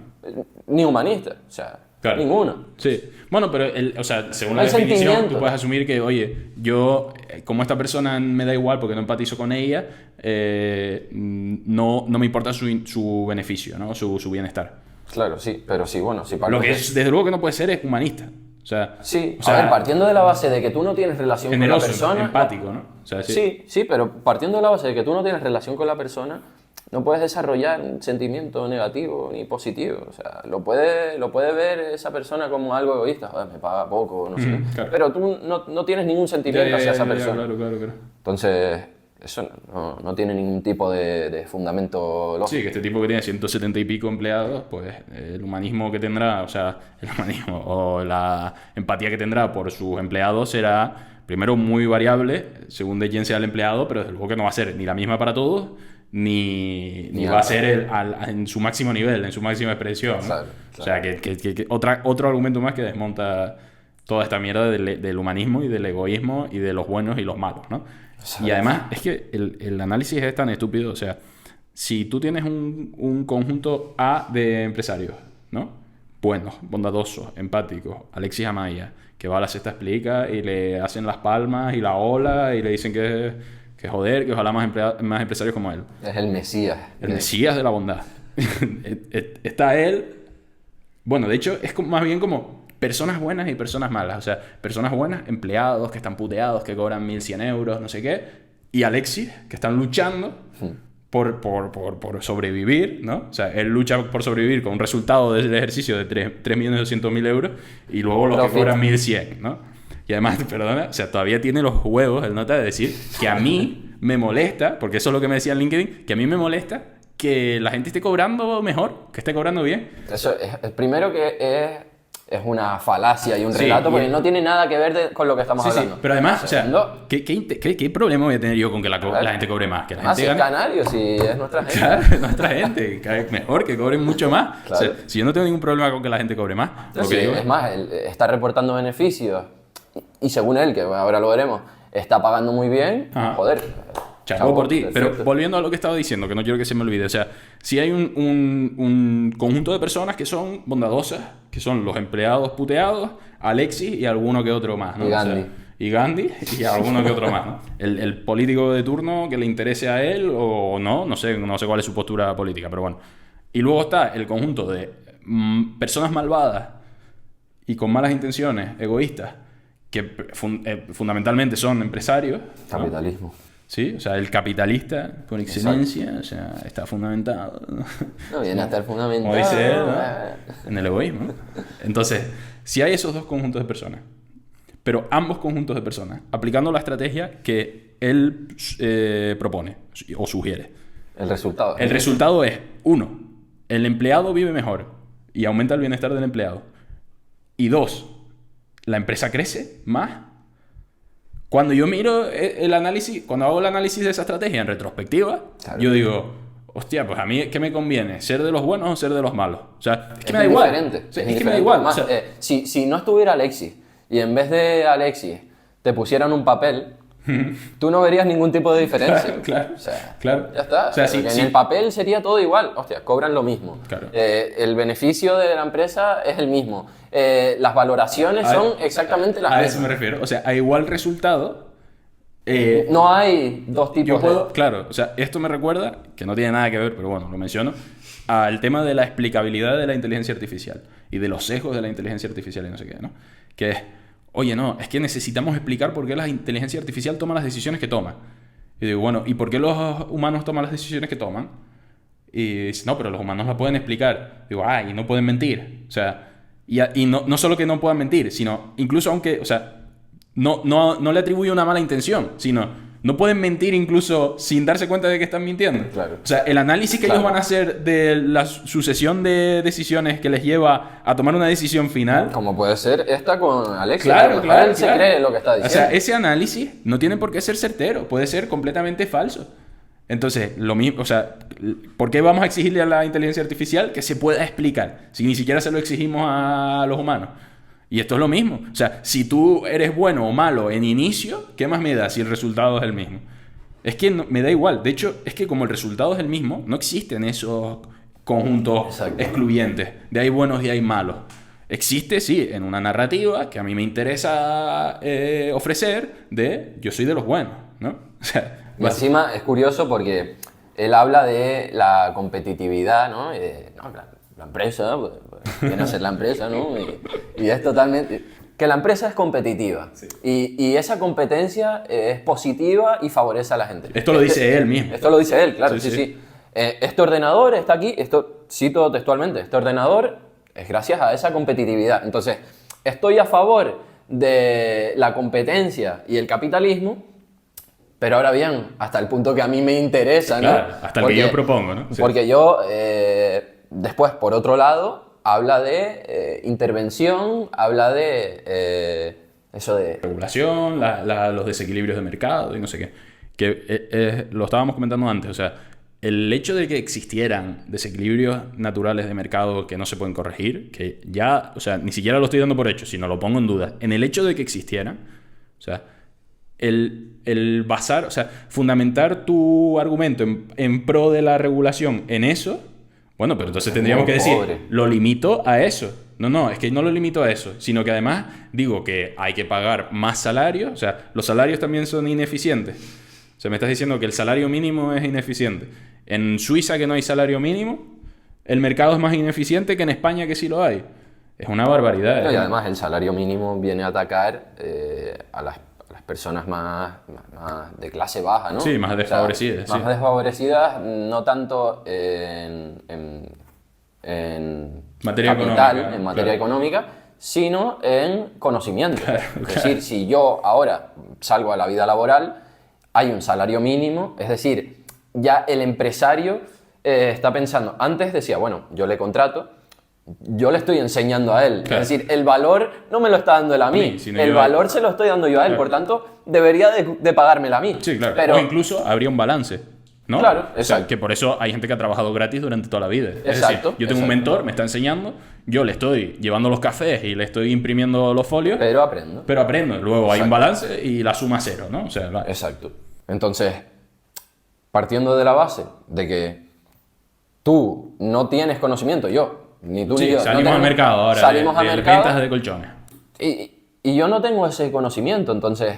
Ni humanista, o sea, Claro. ninguno. Sí. Bueno, pero o sea, según la El definición, sentimiento. tú puedes asumir que, oye, yo, como esta persona me da igual porque no empatizo con ella, no me importa su beneficio, ¿no? Su bienestar. Claro, sí, pero sí, bueno, sí. Lo que desde luego que no puede ser es humanista. O sea, Sí, o sea, a ver, partiendo de la base de que tú no tienes relación con la generoso, persona... empático, ¿no? O sea, Sí, sí, pero partiendo de la base de que tú no tienes relación con la persona, no puedes desarrollar un sentimiento negativo ni positivo. O sea, lo puede ver esa persona como algo egoísta. Joder, me paga poco, no sé. claro. Pero tú no tienes ningún sentimiento hacia esa persona. Claro. Entonces, eso no tiene ningún tipo de fundamento lógico. Sí, que este tipo que tiene 170 y pico empleados, pues el humanismo que tendrá, o sea, el humanismo o la empatía que tendrá por sus empleados será, primero, muy variable, según de quién sea el empleado, pero desde luego que no va a ser ni la misma para todos, ni va a ser en su máximo nivel, en su máxima expresión, ¿no? Claro. O sea, que otro argumento más que desmonta toda esta mierda del humanismo y del egoísmo y de los buenos y los malos, ¿no? Y además, es que el análisis es tan estúpido. O sea, si tú tienes un conjunto A de empresarios, ¿no? Buenos, bondadosos, empáticos, Alexis Amaya, que va a la Sexta Explica y le hacen las palmas y la ola y le dicen que joder, que ojalá más empresarios como él. Es el Mesías. El Mesías de la bondad. Está él. Bueno, de hecho, es más bien como personas buenas y personas malas. O sea, personas buenas, empleados que están puteados, que cobran 1.100 euros, no sé qué. Y Alexis, que están luchando por sobrevivir, ¿no? O sea, él lucha por sobrevivir con un resultado del ejercicio de 3.200.000 euros y luego los que cobran 1.100, ¿no? Y además, perdona, o sea, todavía tiene los huevos el nota de decir que a mí me molesta, porque eso es lo que me decía en LinkedIn, que a mí me molesta que la gente esté cobrando mejor, que esté cobrando bien. Eso es primero que es una falacia y un Sí, relato, porque y- no tiene nada que ver con lo que estamos Sí, sí, hablando. pero además, o sea, Segundo, ¿qué problema voy a tener yo con que la gente cobre más? Que la más gente es gane. canario, si es nuestra gente. Claro, nuestra gente, que mejor, que cobren mucho más. Claro. O sea, si yo no tengo ningún problema con que la gente cobre más, lo Sí, que digo es más, él está reportando beneficios y según él, que ahora lo veremos, está pagando muy bien. Ajá. Joder. chapó por ti. perfecto. Pero volviendo a lo que estaba diciendo, que no quiero que se me olvide. O sea, si hay un conjunto de personas que son bondadosas, que son los empleados puteados, Alexis y alguno que otro más, ¿no? Y O sea, Gandhi. y Gandhi y alguno que otro más, ¿no? El político de turno que le interese a él o no, no sé cuál es su postura política, pero bueno. Y luego está el conjunto de personas malvadas y con malas intenciones, egoístas, que fundamentalmente son empresarios, ¿no? Capitalismo. Sí, o sea, el capitalista por excelencia, o sea, está fundamentado, ¿no? No viene a estar fundamentado. Como dice él, ¿no? En el egoísmo, ¿no? Entonces, si hay esos dos conjuntos de personas, pero ambos conjuntos de personas, aplicando la estrategia que él propone o sugiere, El resultado. el resultado es, 1, el empleado vive mejor y aumenta el bienestar del empleado. Y 2, la empresa crece más. Cuando yo miro el análisis, cuando hago el análisis de esa estrategia en retrospectiva, Claro. yo digo, hostia, pues a mí, ¿qué me conviene? ¿Ser de los buenos o ser de los malos? O sea, es que me da igual. indiferente, O sea, es que me indiferente. da igual. Más, O sea, si no estuviera Alexis y en vez de Alexis te pusieran un papel, tú no verías ningún tipo de diferencia. Claro, O sea, claro. ya está. O sea, Porque sí, en el papel sería todo igual. Hostia, cobran lo mismo. Claro. El beneficio de la empresa es el mismo. Las valoraciones son exactamente las a mismas. eso me refiero. O sea, a igual resultado. No hay dos tipos Yo puedo, de... claro, o sea, esto me recuerda, que no tiene nada que ver, pero bueno, lo menciono, al tema de la explicabilidad de la inteligencia artificial y de los sesgos de la inteligencia artificial y no sé qué, ¿no? Que es, oye, no, es que necesitamos explicar por qué la inteligencia artificial toma las decisiones que toma. Y digo, bueno, ¿y por qué los humanos toman las decisiones que toman? Y dice, no, pero los humanos la pueden explicar. Digo, y no pueden mentir. O sea, y no solo que no puedan mentir, sino incluso aunque, o sea, no le atribuye una mala intención, sino no pueden mentir incluso sin darse cuenta de que están mintiendo. Claro. O sea, el análisis que ellos van a hacer de la sucesión de decisiones que les lleva a tomar una decisión final. Como puede ser esta con Alexia. Claro, Él se cree lo que está diciendo. O sea, ese análisis no tiene por qué ser certero, puede ser completamente falso. Entonces, lo mismo, o sea, ¿por qué vamos a exigirle a la inteligencia artificial que se pueda explicar si ni siquiera se lo exigimos a los humanos? Y esto es lo mismo. O sea, si tú eres bueno o malo en inicio, ¿qué más me da si el resultado es el mismo? Es que me da igual. De hecho, es que como el resultado es el mismo, no existen esos conjuntos excluyentes de hay buenos y hay malos. Existe, sí, en una narrativa que a mí me interesa ofrecer de yo soy de los buenos, ¿no? O sea, y encima es curioso porque él habla de la competitividad, ¿no? Y de, la empresa, pues, viene a ser la empresa, ¿no? Y es totalmente... Que la empresa es competitiva. Sí. Y esa competencia es positiva y favorece a la gente. Esto lo dice él mismo. Esto lo dice él, claro, sí. Este ordenador está aquí, esto cito textualmente, este ordenador es gracias a esa competitividad. Entonces, estoy a favor de la competencia y el capitalismo, pero ahora bien, hasta el punto que a mí me interesa, ¿no? Claro, hasta el que yo propongo, ¿no? Sí. Porque yo, después, por otro lado, habla de intervención, habla de eso de... regulación, los desequilibrios de mercado y no sé qué. Que lo estábamos comentando antes, o sea, el hecho de que existieran desequilibrios naturales de mercado que no se pueden corregir, que ya, o sea, ni siquiera lo estoy dando por hecho, sino lo pongo en duda. En el hecho de que existieran, o sea, el basar, o sea, fundamentar tu argumento en pro de la regulación en eso, bueno, pero entonces tendríamos que decir, lo limito a eso. No, es que no lo limito a eso, sino que además digo que hay que pagar más salarios, o sea, los salarios también son ineficientes. O sea, me estás diciendo que el salario mínimo es ineficiente. En Suiza, que no hay salario mínimo, el mercado es más ineficiente que en España, que sí lo hay. Es una barbaridad. Y además el salario mínimo viene a atacar a las personas más de clase baja, ¿no? Sí, más desfavorecidas. O sea, más desfavorecidas, no tanto en materia capital, económica, en materia económica, sino en conocimiento. Es decir, si yo ahora salgo a la vida laboral, hay un salario mínimo, es decir, ya el empresario está pensando, antes decía, bueno, yo le contrato, yo le estoy enseñando a él. Claro. Es decir, el valor no me lo está dando él a mí, el valor se lo estoy dando yo a él, por tanto, debería de pagármelo a mí. Sí, claro. Pero, o incluso habría un balance, ¿no? Claro, exacto. O sea, que por eso hay gente que ha trabajado gratis durante toda la vida. Es decir, yo tengo un mentor, me está enseñando, yo le estoy llevando los cafés y le estoy imprimiendo los folios. Pero aprendo. Luego hay un balance y la suma cero, ¿no? O sea, exacto. Entonces, partiendo de la base de que tú no tienes conocimiento, ni tú ni yo. Salimos al mercado ahora, salimos a mercado, ventas de colchones. Y yo no tengo ese conocimiento, entonces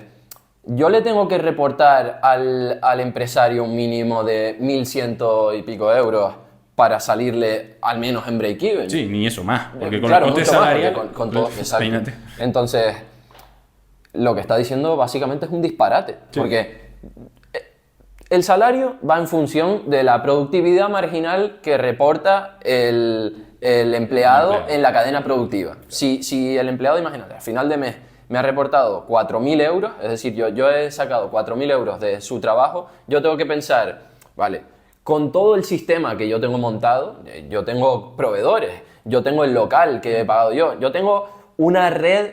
yo le tengo que reportar al empresario un mínimo de 1.100 y pico euros para salirle al menos en break-even. Sí, ni eso más, porque con claro, los costes salariales... Con todo, exacto. Entonces, lo que está diciendo básicamente es un disparate, porque el salario va en función de la productividad marginal que reporta el empleado en la cadena productiva. Si el empleado, imagínate, al final de mes me ha reportado 4.000 euros, es decir, yo he sacado 4.000 euros de su trabajo, yo tengo que pensar, vale, con todo el sistema que yo tengo montado, yo tengo proveedores, yo tengo el local que he pagado yo tengo una red,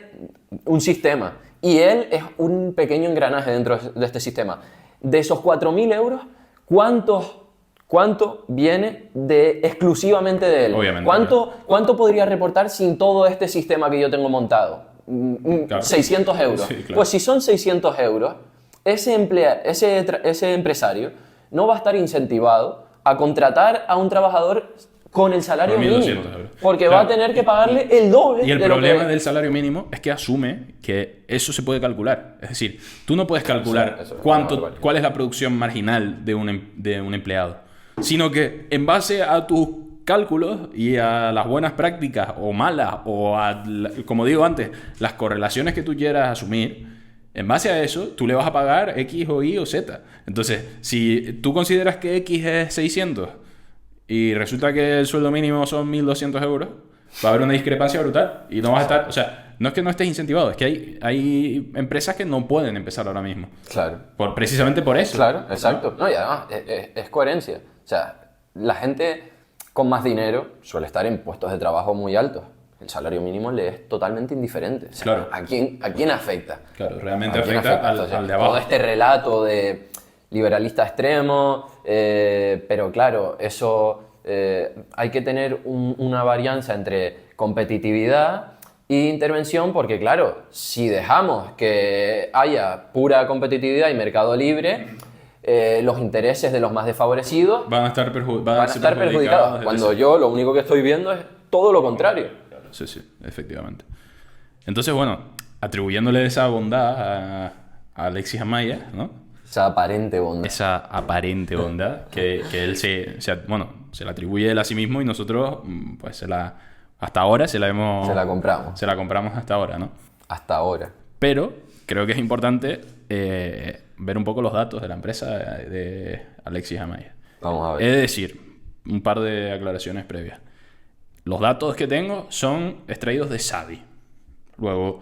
un sistema, y él es un pequeño engranaje dentro de este sistema. De esos 4.000 euros, ¿cuánto viene exclusivamente de él? Obviamente. ¿Cuánto podría reportar sin todo este sistema que yo tengo montado? Claro. 600 euros. Sí, claro. Pues si son 600 euros, ese empresario no va a estar incentivado a contratar a un trabajador con el salario mínimo. Porque va a tener que pagarle el doble. Y el problema del salario mínimo es que asume que eso se puede calcular. Es decir, tú no puedes calcular cuál es la producción marginal de un empleado, sino que en base a tus cálculos y a las buenas prácticas o malas o a, como digo antes, las correlaciones que tú quieras asumir, en base a eso tú le vas a pagar X o Y o Z. Entonces, si tú consideras que X es 600 y resulta que el sueldo mínimo son 1.200 euros, va a haber una discrepancia brutal y no vas a estar... O sea, no es que no estés incentivado, es que hay empresas que no pueden empezar ahora mismo. Claro. Precisamente por eso. Claro, exacto. No, y además es coherencia. O sea, la gente con más dinero suele estar en puestos de trabajo muy altos. El salario mínimo le es totalmente indiferente. O sea, claro. ¿A quién afecta? Claro, realmente ¿A quién afecta O sea, al de abajo. todo este relato de liberalista extremo, pero claro, eso hay que tener una varianza entre competitividad e intervención, porque claro, si dejamos que haya pura competitividad y mercado libre, los intereses de los más desfavorecidos van a estar perjudicados. Cuando yo lo único que estoy viendo es todo lo contrario. Sí, efectivamente. Entonces, bueno, atribuyéndole esa bondad a Alexis Amaya, ¿no? Esa aparente bondad. Esa aparente bondad que él se la atribuye él a sí mismo y nosotros, pues hasta ahora se la compramos. Se la compramos hasta ahora, ¿no? Hasta ahora. Pero creo que es importante ver un poco los datos de la empresa de Alexis Amaya. Vamos a ver. Es decir, un par de aclaraciones previas. Los datos que tengo son extraídos de Savi. Luego,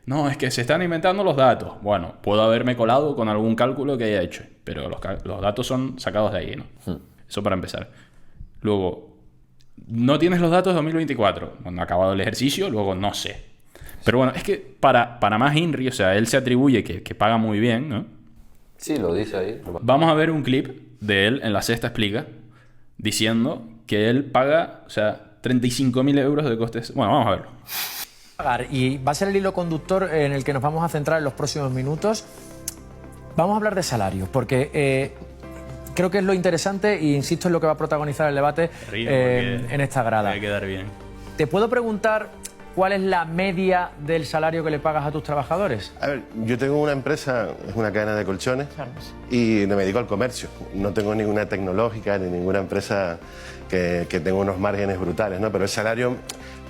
no, es que se están inventando los datos. Bueno, puedo haberme colado con algún cálculo que haya hecho, pero los datos son sacados de ahí, ¿no? Eso para empezar. Luego, no tienes los datos de 2024. Cuando ha acabado el ejercicio, luego no sé. Pero bueno, es que para más Inri, o sea, él se atribuye que paga muy bien, ¿no? Sí, lo dice ahí. Vamos a ver un clip de él en La Sexta Explica diciendo que él paga, o sea, 35.000 euros de costes. Bueno, vamos a verlo. Y va a ser el hilo conductor en el que nos vamos a centrar en los próximos minutos. Vamos a hablar de salarios, porque creo que es lo interesante e insisto en lo que va a protagonizar el debate en esta grada. Hay que quedar bien. ¿Te puedo preguntar cuál es la media del salario que le pagas a tus trabajadores? A ver, yo tengo una empresa, es una cadena de colchones, y me dedico al comercio. No tengo ninguna tecnológica ni ninguna empresa que tenga unos márgenes brutales, ¿no? Pero el salario,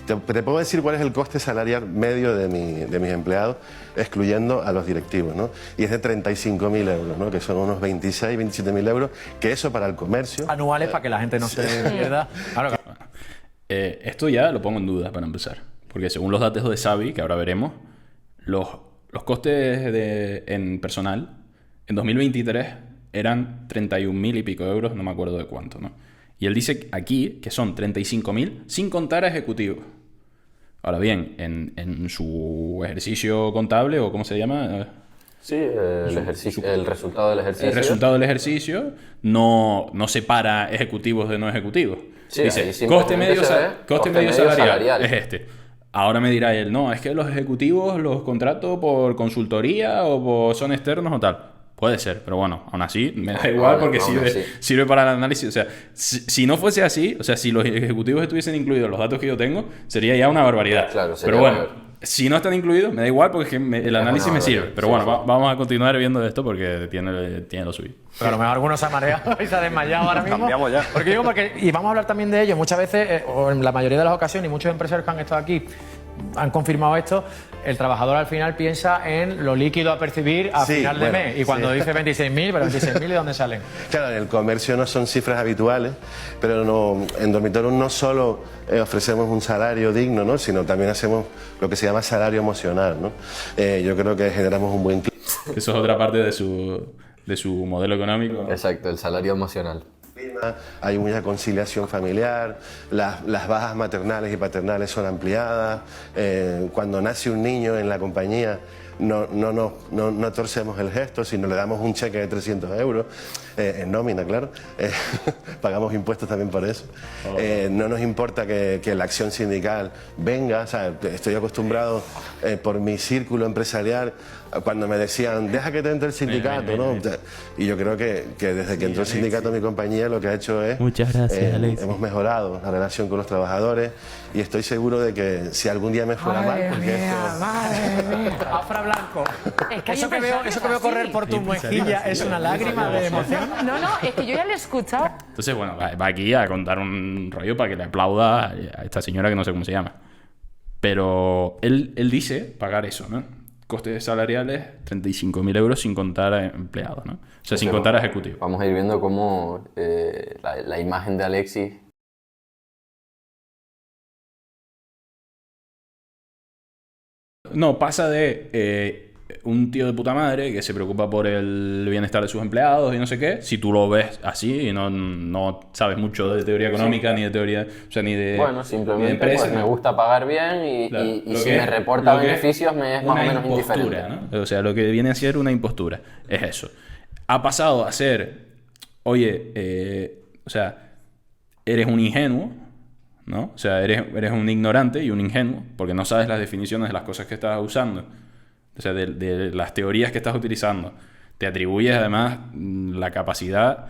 te puedo decir cuál es el coste salarial medio de mis empleados, excluyendo a los directivos, ¿no? Y es de 35.000 euros, ¿no? Que son unos 26, 27.000 euros, que eso para el comercio... Anuales, para que la gente no se pierda. Claro. Esto ya lo pongo en duda para empezar. Porque según los datos de Savi, que ahora veremos, los costes en personal en 2023 eran 31.000 y pico euros, no me acuerdo de cuánto, ¿no? Y él dice aquí que son 35.000 sin contar a ejecutivos. Ahora bien, en su ejercicio contable, o ¿cómo se llama? Sí, el resultado del ejercicio. El resultado del ejercicio no separa ejecutivos de no ejecutivos. Sí, dice, coste medio salarial es este. Ahora me dirá él, no, es que los ejecutivos los contrato por consultoría o son externos o tal. Puede ser, pero bueno, aún así me da igual porque sirve para el análisis. O sea, si no fuese así, o sea, si los ejecutivos estuviesen incluidos en los datos que yo tengo, sería ya una barbaridad. Claro, pero bueno, si no están incluidos, me da igual porque es que el análisis me sirve. Pero bueno, vamos a continuar viendo esto porque tiene lo suyo. Pero a lo mejor alguno se ha mareado y se ha desmayado ahora mismo. Cambiamos ya. Y vamos a hablar también de ello. Muchas veces, o en la mayoría de las ocasiones, y muchos empresarios que han estado aquí han confirmado esto, el trabajador al final piensa en lo líquido a percibir a final de mes. Y cuando dice 26.000, pero 26.000, ¿de dónde salen? Claro, en el comercio no son cifras habituales, pero en Dormitorium no solo ofrecemos un salario digno, ¿no? Sino también hacemos lo que se llama salario emocional, ¿no? Yo creo que generamos un buen clima. Eso es otra parte de su modelo económico, ¿no? Exacto, el salario emocional. Hay mucha conciliación familiar, las bajas maternales y paternales son ampliadas, cuando nace un niño en la compañía no torcemos el gesto, sino le damos un cheque de 300 euros, en nómina, claro, pagamos impuestos también por eso. No nos importa que la acción sindical venga, o sea, estoy acostumbrado por mi círculo empresarial cuando me decían, deja que te entre el sindicato, ¿no? Y yo creo que desde que entró el sindicato en mi compañía lo que ha hecho es... Muchas gracias, Alex. Hemos mejorado la relación con los trabajadores y estoy seguro de que si algún día me fuera mal... Madre mía. Afra Blanco. Es que eso que veo correr por tu mejilla es una lágrima de emoción. No, es que yo ya lo he escuchado. Entonces, bueno, va aquí a contar un rollo para que le aplauda a esta señora que no sé cómo se llama. Pero él dice pagar eso, ¿no? costes salariales 35.000 euros sin contar a empleados, ¿no? O sea, sin contar a ejecutivos. Vamos a ir viendo cómo la imagen de Alexis... No, pasa de un tío de puta madre que se preocupa por el bienestar de sus empleados y no sé qué, si tú lo ves así y no sabes mucho de teoría económica, ni de teoría, o sea, ni de Bueno, ni de simplemente empresa, pues, me gusta pagar bien y, Claro, y lo si que me es- reporta lo que es beneficios me es más o una menos impostura, indiferente. ¿no? O sea, lo que viene a ser una impostura es eso. Ha pasado a ser, oye, o sea, eres un ingenuo, ¿no? O sea, eres un ignorante y un ingenuo porque no sabes las definiciones de las cosas que estás usando, o sea, de las teorías que estás utilizando. Te atribuyes además la capacidad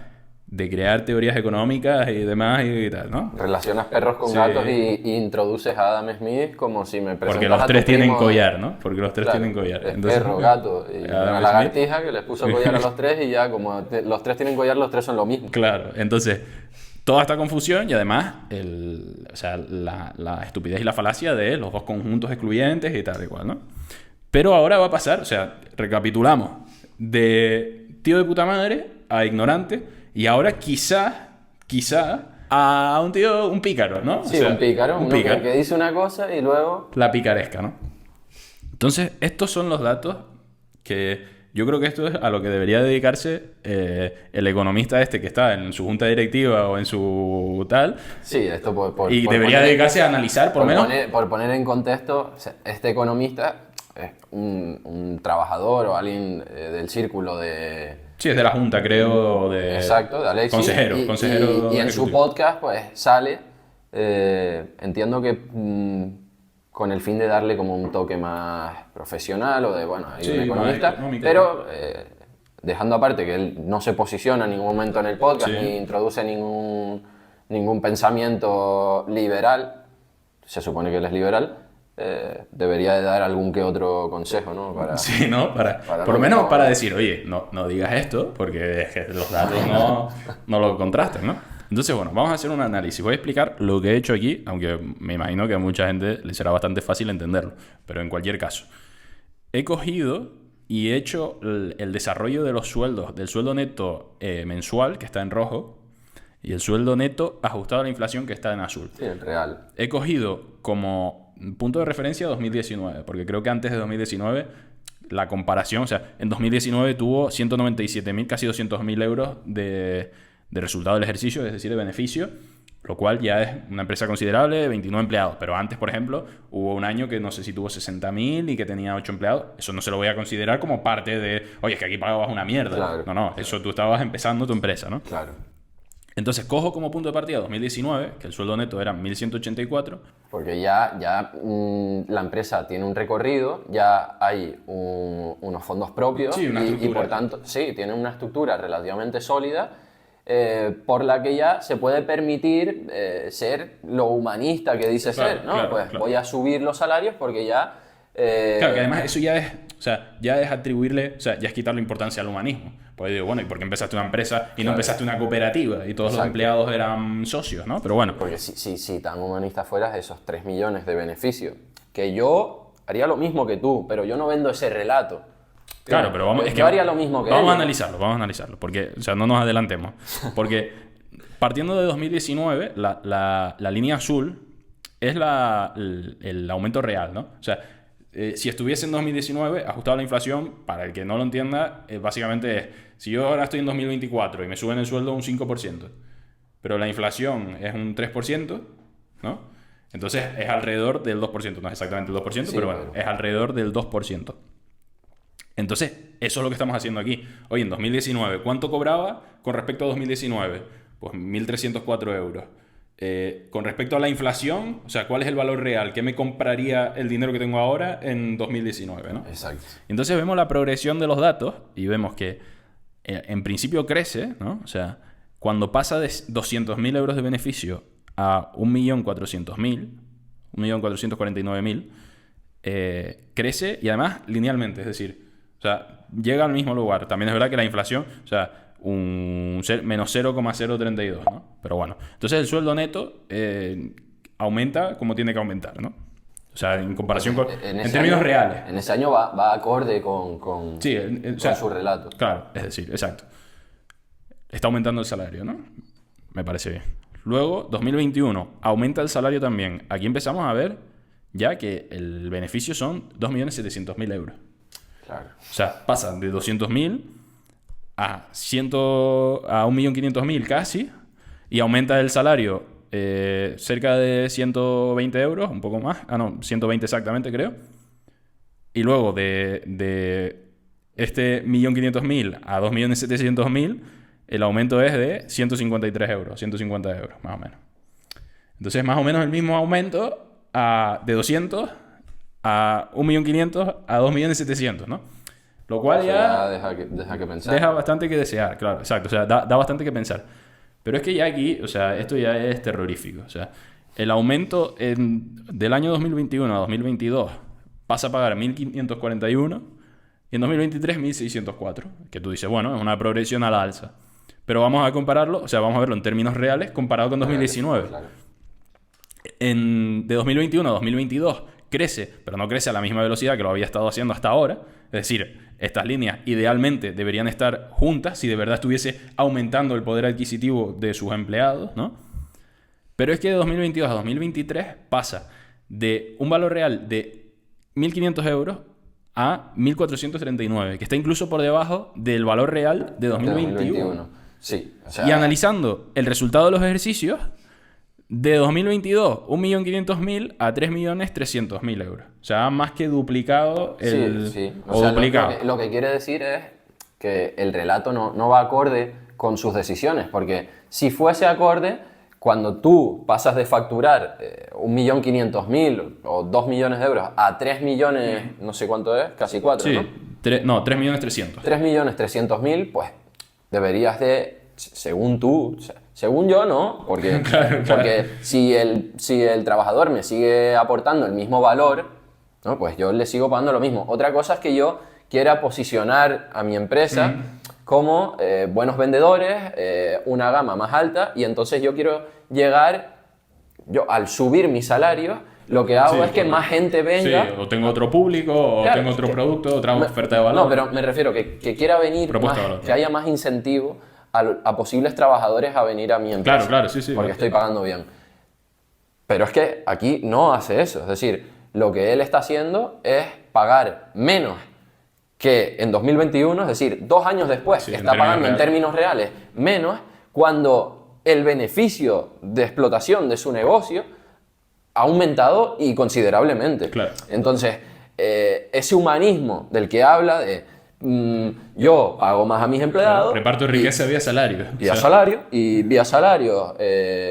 de crear teorías económicas y demás y tal, ¿no? Relacionas perros con Sí. gatos y introduces a Adam Smith como si me presentas Porque los a tu tres tienen primo. collar, ¿no? Porque los tres Claro, tienen collar. es Entonces, perro, gato y Adam una Smith. lagartija que les puso collar a los tres y ya como los tres tienen collar, los tres son lo mismo. Claro, entonces, toda esta confusión y además o sea, la estupidez y la falacia de los dos conjuntos excluyentes y tal y cual, ¿no? Pero ahora va a pasar, o sea, recapitulamos, de tío de puta madre a ignorante y ahora quizá a un tío, un pícaro, ¿no? Sí, O sea, un pícaro, uno pícaro. que dice una cosa y luego... La picaresca, ¿no? Entonces, estos son los datos que yo creo que esto es a lo que debería dedicarse el economista este que está en su junta directiva o en su tal, Sí, esto y por debería poner- dedicarse a analizar por lo menos. por poner en contexto, o sea, este economista es un trabajador o alguien del círculo de... Sí, es de la junta, creo, de... Exacto, de Alexis. Consejero, y, consejero y en su ejecutivo. podcast, pues sale, entiendo que con el fin de darle como un toque más profesional o de, bueno, hay Sí, un más economista, económico. pero dejando aparte que él no se posiciona en ningún momento en el podcast Sí. ni introduce ningún pensamiento liberal, se supone que él es liberal, debería de dar algún que otro consejo, ¿no? Para, Sí, ¿no? Para Por lo no- menos para decir, oye, no digas esto, porque es que los datos no lo contrastan, ¿no? Entonces, bueno, vamos a hacer un análisis. Voy a explicar lo que he hecho aquí, aunque me imagino que a mucha gente le será bastante fácil entenderlo, pero en cualquier caso. He cogido y he hecho el desarrollo de los sueldos, del sueldo neto mensual, que está en rojo, y el sueldo neto ajustado a la inflación, que está en azul. sí, el real. He cogido como punto de referencia 2019, porque creo que antes de 2019 la comparación, o sea, en 2019 tuvo 197.000, casi 200.000 euros de resultado del ejercicio, es decir, de beneficio, lo cual ya es una empresa considerable, 29 empleados. Pero antes, por ejemplo, hubo un año que no sé si tuvo 60.000 y que tenía 8 empleados. Eso no se lo voy a considerar como parte de, oye, es que aquí pagabas una mierda. Claro. No, eso tú estabas empezando tu empresa, ¿no? Claro. Entonces cojo como punto de partida 2019, que el sueldo neto era 1.184. Porque ya la empresa tiene un recorrido, ya hay unos fondos propios Sí, una y estructura. por tanto, sí, tiene una estructura relativamente sólida por la que ya se puede permitir ser lo humanista que dice Claro, ser, ¿no? claro, Pues claro. voy a subir los salarios porque ya... Claro, que además eso ya es, o sea, ya es atribuirle, o sea, ya es quitarle importancia al humanismo. Pues digo, bueno, ¿y por qué empezaste una empresa y no empezaste una cooperativa? Y todos los Exacto. empleados eran socios, ¿no? Pero bueno, Porque si tan humanista fueras, esos 3 millones de beneficios, que yo haría lo mismo que tú, pero yo no vendo ese relato. claro, pero vamos, es que yo haría lo mismo que vamos a él. vamos a analizarlo, porque, o sea, no nos adelantemos. Porque partiendo de 2019, la línea azul es el aumento real, ¿no? O sea, si estuviese en 2019, ajustado a la inflación, para el que no lo entienda, básicamente es, si yo ahora estoy en 2024 y me suben el sueldo un 5%, pero la inflación es un 3%, ¿no? Entonces es alrededor del 2%, no es exactamente el 2%, Sí, pero bueno, pero- es alrededor del 2%. Entonces, eso es lo que estamos haciendo aquí. Oye, en 2019, ¿cuánto cobraba con respecto a 2019? Pues 1.304 euros. Con respecto a la inflación, o sea, ¿cuál es el valor real? ¿Qué me compraría el dinero que tengo ahora en 2019, ¿no? Exacto. Entonces vemos la progresión de los datos y vemos que en principio crece, ¿no? O sea, cuando pasa de 200.000 euros de beneficio a 1.400.000, 1.449.000, crece y además linealmente, es decir, o sea, llega al mismo lugar. También es verdad que la inflación, o sea, menos 0,032, ¿no? Pero bueno, entonces el sueldo neto aumenta como tiene que aumentar, ¿no? O sea, en comparación con... En ese términos año- reales. En ese año va acorde con Sí, o sea, su relato. Claro, es decir, exacto. Está aumentando el salario, ¿no? Me parece bien. Luego, 2021, aumenta el salario también. Aquí empezamos a ver ya que el beneficio son 2.700.000 euros. Claro. O sea, pasan de 200.000 a 1.500.000 casi, y aumenta el salario cerca de 120 euros, un poco más. Ah, no, 120 exactamente, creo. Y luego de este 1.500.000 a 2.700.000, el aumento es de 153 euros, 150 euros, más o menos. Entonces, más o menos el mismo aumento de 200 a 1.500.000 a 2.700.000, ¿no? Lo cual ya deja que pensar. deja bastante que desear, claro, exacto. O sea, da bastante que pensar. Pero es que ya aquí, o sea, esto ya es terrorífico. O sea, el aumento del año 2021 a 2022 pasa a pagar 1.541 y en 2023 1.604. Que tú dices, bueno, es una progresión a la alza. Pero vamos a compararlo, o sea, vamos a verlo en términos reales comparado con 2019. Claro. De 2021 a 2022 crece, pero no crece a la misma velocidad que lo había estado haciendo hasta ahora. Es decir, estas líneas idealmente deberían estar juntas si de verdad estuviese aumentando el poder adquisitivo de sus empleados, ¿no? Pero es que de 2022 a 2023 pasa de un valor real de 1.500 euros a 1.439, que está incluso por debajo del valor real de 2021. Sí, o sea, Y analizando el resultado de los ejercicios, de 2022, 1.500.000 a 3.300.000 euros. O sea, ha más que duplicado el... Sí. O sea, duplicado. Lo que quiere decir es que el relato no va acorde con sus decisiones, porque si fuese acorde, cuando tú pasas de facturar 1.500.000 o 2 millones de euros a 3 millones, no sé cuánto es, casi 4, Sí, ¿no? 3.300.000. 3.300.000, pues deberías de, según tú, según yo no, porque, Claro. porque si el trabajador me sigue aportando el mismo valor, ¿no? Pues yo le sigo pagando lo mismo. Otra cosa es que yo quiera posicionar a mi empresa como buenos vendedores, una gama más alta, y entonces yo quiero llegar, al subir mi salario, lo que hago es que más gente venga. Sí, o tengo otro público, o Claro, tengo otro que- producto, otra oferta de valor. No, pero me refiero que quiera venir, Propuesta más, de valor. que haya más incentivo a posibles trabajadores a venir a mi empresa. Claro, sí. Porque Claro. estoy pagando bien. Pero es que aquí no hace eso. Es decir, lo que él está haciendo es pagar menos que en 2021, es decir, 2 años después, Sí, que en está términos pagando en reales. términos reales menos, cuando el beneficio de explotación de su negocio ha aumentado y considerablemente. Claro. Entonces, ese humanismo del que habla de yo pago más a mis empleados, Reparto de riqueza vía salario. vía O sea, salario, y vía salario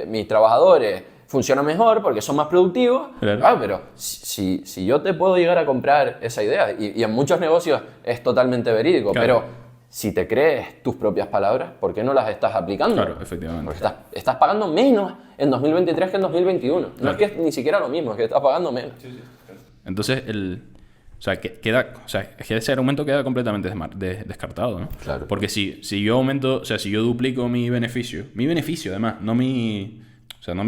mis trabajadores funcionan mejor porque son más productivos. Claro. Pero si yo te puedo llegar a comprar esa idea, y en muchos negocios es totalmente verídico, Claro. pero si te crees tus propias palabras, ¿por qué no las estás aplicando? Claro, efectivamente. Porque estás pagando menos en 2023 que en 2021. No es que es ni siquiera lo mismo, es que estás pagando menos. Entonces, es que ese argumento queda completamente descartado, ¿no? Claro. Porque si yo aumento, o sea, si yo duplico mi beneficio además, no mi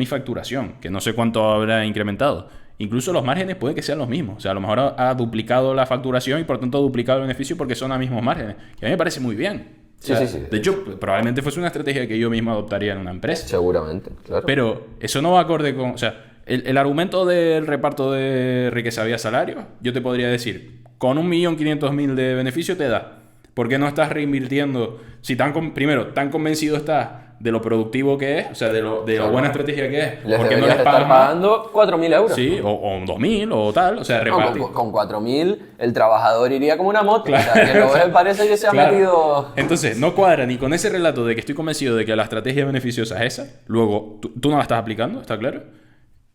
facturación, que no sé cuánto habrá incrementado. Incluso los márgenes puede que sean los mismos. O sea, a lo mejor ha duplicado la facturación y por tanto ha duplicado el beneficio porque son los mismos márgenes. Que a mí me parece muy bien. O sea, Sí. De hecho, probablemente fuese una estrategia que yo mismo adoptaría en una empresa. Seguramente, claro. Pero eso no va acorde con... O sea, el argumento del reparto de riqueza vía salario, yo te podría decir, con 1.500.000 de beneficio te da. ¿Por qué no estás reinvirtiendo? Si primero, tan convencido estás de lo productivo que es, o sea, de lo buena estrategia que es, Les ¿por qué no deberías les estar pagas más? pagando 4.000 euros. Sí, o 2.000 o tal, o sea, No, repartir. con 4.000 el trabajador iría como una moto. O sea, que luego él parece que se ha Claro. metido... Entonces, no cuadra ni con ese relato de que estoy convencido de que la estrategia beneficiosa es esa, luego tú no la estás aplicando, ¿está claro?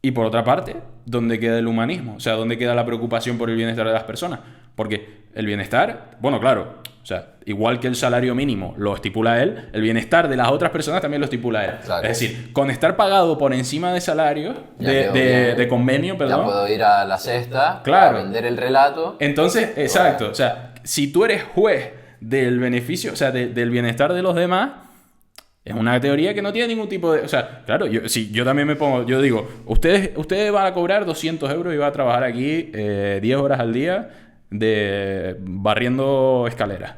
Y por otra parte, ¿dónde queda el humanismo? O sea, ¿dónde queda la preocupación por el bienestar de las personas? Porque el bienestar, bueno, claro, o sea, igual que el salario mínimo lo estipula él, el bienestar de las otras personas también lo estipula él. Claro. Es decir, con estar pagado por encima de salario, Ya quedó bien. de convenio, Ya perdón. puedo ir a la cesta Claro. a vender el relato. Entonces, exacto, o sea, si tú eres juez del beneficio, o sea, del bienestar de los demás, Es una teoría que no tiene ningún tipo de... O sea, claro, yo también me pongo... Yo digo, ustedes van a cobrar 200 euros y van a trabajar aquí 10 horas al día barriendo escaleras.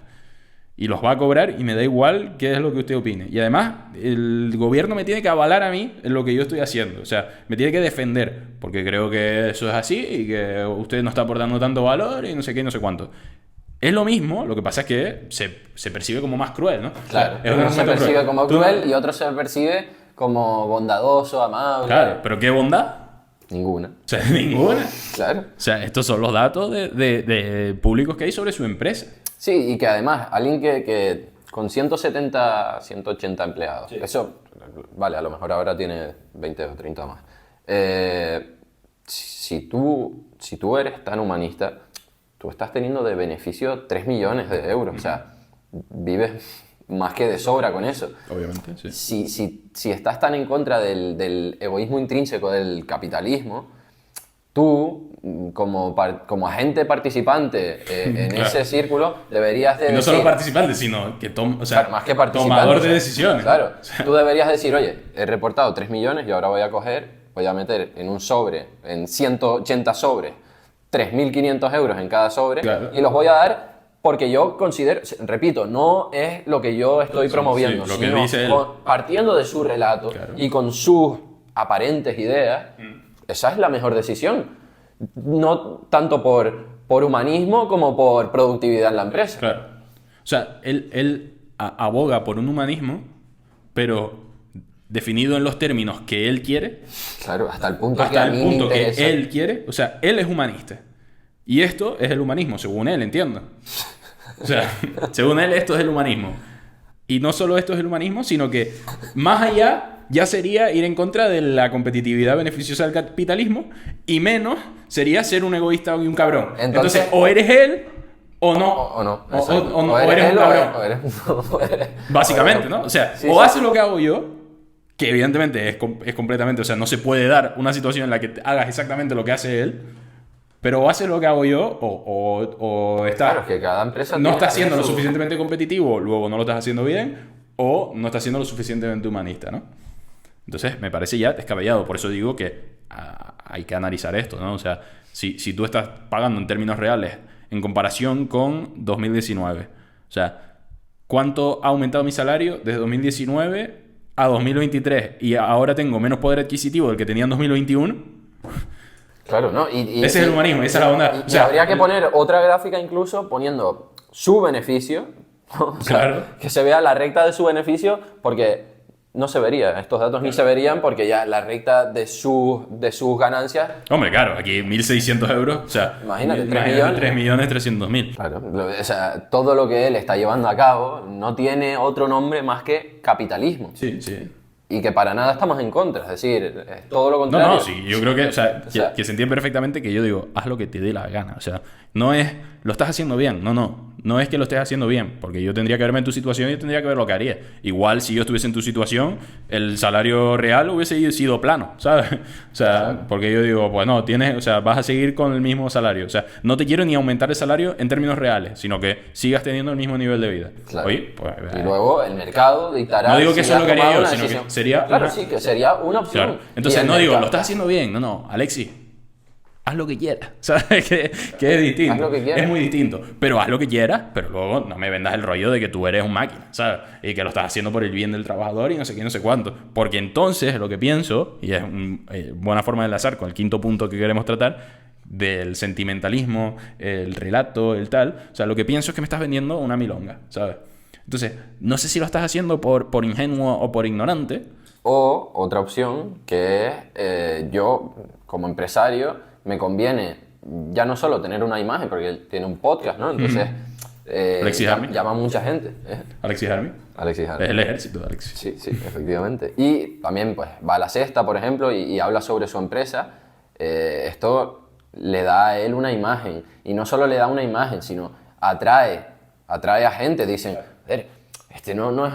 Y los va a cobrar y me da igual qué es lo que usted opine. Y además, el gobierno me tiene que avalar a mí en lo que yo estoy haciendo. O sea, me tiene que defender, porque creo que eso es así y que usted no está aportando tanto valor y no sé qué y no sé cuánto. Es lo mismo, lo que pasa es que se percibe como más cruel, ¿no? Claro, O sea, uno se percibe como cruel y otro se percibe como bondadoso, amable. Claro, pero ¿qué bondad? Ninguna. O sea, ninguna. Claro. O sea, estos son los datos de públicos que hay sobre su empresa. Sí, y que además, alguien que con 170, 180 empleados, eso, vale, a lo mejor ahora tiene 20 o 30 más. Si tú eres tan humanista, tú estás teniendo de beneficio 3 millones de euros. O sea, vives más que de sobra con eso. Obviamente, sí. Si estás tan en contra del egoísmo intrínseco del capitalismo, tú, como agente participante en Claro. ese círculo, deberías de Y no decir... solo participante, sino que Claro, más que participante, tomador o sea, de decisiones. Claro, tú deberías decir, oye, he reportado 3 millones y ahora voy a meter en un sobre, en 180 sobres, 3.500 euros en cada sobre, Claro. y los voy a dar porque yo considero, repito, no es lo que yo estoy promoviendo, sí, lo que sino dice él. partiendo de su relato Claro. y con sus aparentes ideas, esa es la mejor decisión. No tanto por humanismo como por productividad en la empresa. Claro. O sea, él aboga por un humanismo, pero definido en los términos que él quiere, Claro, hasta el punto que hasta a el mí me punto que interesa. él quiere. O sea, él es humanista. Y esto es el humanismo, según él, entiendo. O sea, según él, esto es el humanismo. Y no solo esto es el humanismo, sino que más allá ya sería ir en contra de la competitividad beneficiosa del capitalismo y menos sería ser un egoísta y un cabrón. Entonces o eres él o no. O no. O eres un cabrón. Básicamente, ¿no? O sea, Sí, o sí. haces lo que hago yo, que evidentemente es completamente... O sea, no se puede dar una situación en la que hagas exactamente lo que hace él, pero o haces lo que hago yo o estás... Claro, es que cada empresa no tiene estás siendo lo su- suficientemente competitivo, luego no lo estás haciendo bien, o no estás siendo lo suficientemente humanista, ¿no? Entonces, me parece ya descabellado. Por eso digo que hay que analizar esto, ¿no? O sea, si tú estás pagando en términos reales en comparación con 2019, o sea, ¿cuánto ha aumentado mi salario desde 2019 a 2023? Y ahora tengo menos poder adquisitivo del que tenía en 2021. Claro, ¿no? Ese es el humanismo, esa es la bondad. Y habría que poner otra gráfica incluso poniendo su beneficio, o sea, Claro. que se vea la recta de su beneficio, porque no se vería, estos datos ni se verían porque ya la recta de sus ganancias... Hombre, claro, aquí 1.600 euros, o sea, Imagínate, 3 millones. 3.300.000. Claro, o sea, todo lo que él está llevando a cabo no tiene otro nombre más que capitalismo. Sí, sí. Y que para nada estamos en contra, es decir, es todo lo No, contrario. no, sí, yo creo que, o sea, O sea, que se entiende perfectamente que yo digo, haz lo que te dé la gana. O sea, no es, lo estás haciendo bien, no es que lo estés haciendo bien, porque yo tendría que verme en tu situación y tendría que ver lo que haría. Igual, si yo estuviese en tu situación, el salario real hubiese sido plano, ¿sabes? O sea, porque yo digo, pues no, o sea, vas a seguir con el mismo salario. O sea, no te quiero ni aumentar el salario en términos reales, sino que sigas teniendo el mismo nivel de vida. Claro. Oye, pues... Y luego el mercado dictará. No digo que si eso es lo has que haría tomado yo, una sino que decisión. sería Claro, una- sí, que sería una opción. Claro. Entonces, Y el no digo, mercado- lo estás haciendo bien. No, Alexis, haz lo que quieras. ¿Sabes? Que es distinto. Haz lo que quieras. Es muy distinto. Pero haz lo que quieras, pero luego no me vendas el rollo de que tú eres un máquina, ¿sabes? Y que lo estás haciendo por el bien del trabajador y no sé qué, no sé cuánto. Porque entonces, lo que pienso, y es una buena forma de enlazar con el quinto punto que queremos tratar, del sentimentalismo, el relato, el tal. O sea, lo que pienso es que me estás vendiendo una milonga, ¿sabes? Entonces, no sé si lo estás haciendo por ingenuo o por ignorante. O otra opción que es yo, como empresario, me conviene ya no solo tener una imagen, porque él tiene un podcast, ¿no? Entonces, Alexis Harmy. llama a mucha gente. Alexis Harmy. Alexis Harmy. Es el ejército de Alexis. Sí, sí, efectivamente. Y también pues va a La Sexta, por ejemplo, y habla sobre su empresa. Esto le da a él una imagen. Y no solo le da una imagen, sino atrae a gente. Dicen, "Joder, este no es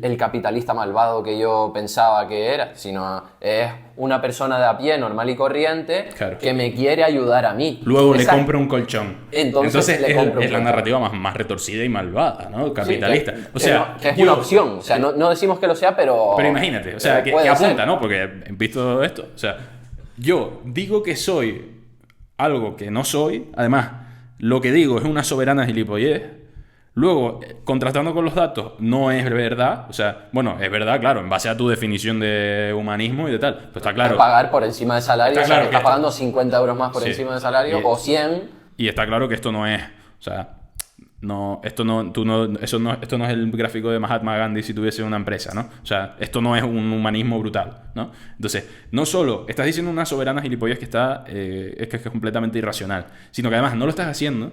el capitalista malvado que yo pensaba que era, sino es una persona de a pie, normal y corriente, Claro. que me quiere ayudar a mí. Luego le Esa- compro un colchón. Entonces le es, compro un es la colchón. narrativa más retorcida y malvada, ¿no? Sí, Capitalista. que- o sea, que, no- que es yo- una opción, o sea, no decimos que lo sea, pero... Pero imagínate, o sea, que puede apunta, ser. ¿no? Porque he visto esto. O sea, yo digo que soy algo que no soy. Además, lo que digo es una soberana gilipollez. Luego, contrastando con los datos, no es verdad. O sea, bueno, es verdad, claro, en base a tu definición de humanismo y de tal. Pues está claro. Es pagar por encima del salario, Está o sea, claro que que estás esto- pagando 50 euros más por Sí. encima del salario, Y- o 100. Y está claro que esto no es. O sea, no, esto no, tú no, eso no, esto no es el gráfico de Mahatma Gandhi si tuviese una empresa, ¿no? O sea, esto no es un humanismo brutal, ¿no? Entonces, no solo estás diciendo una soberana gilipollas que está, es que es completamente irracional, sino que además no lo estás haciendo,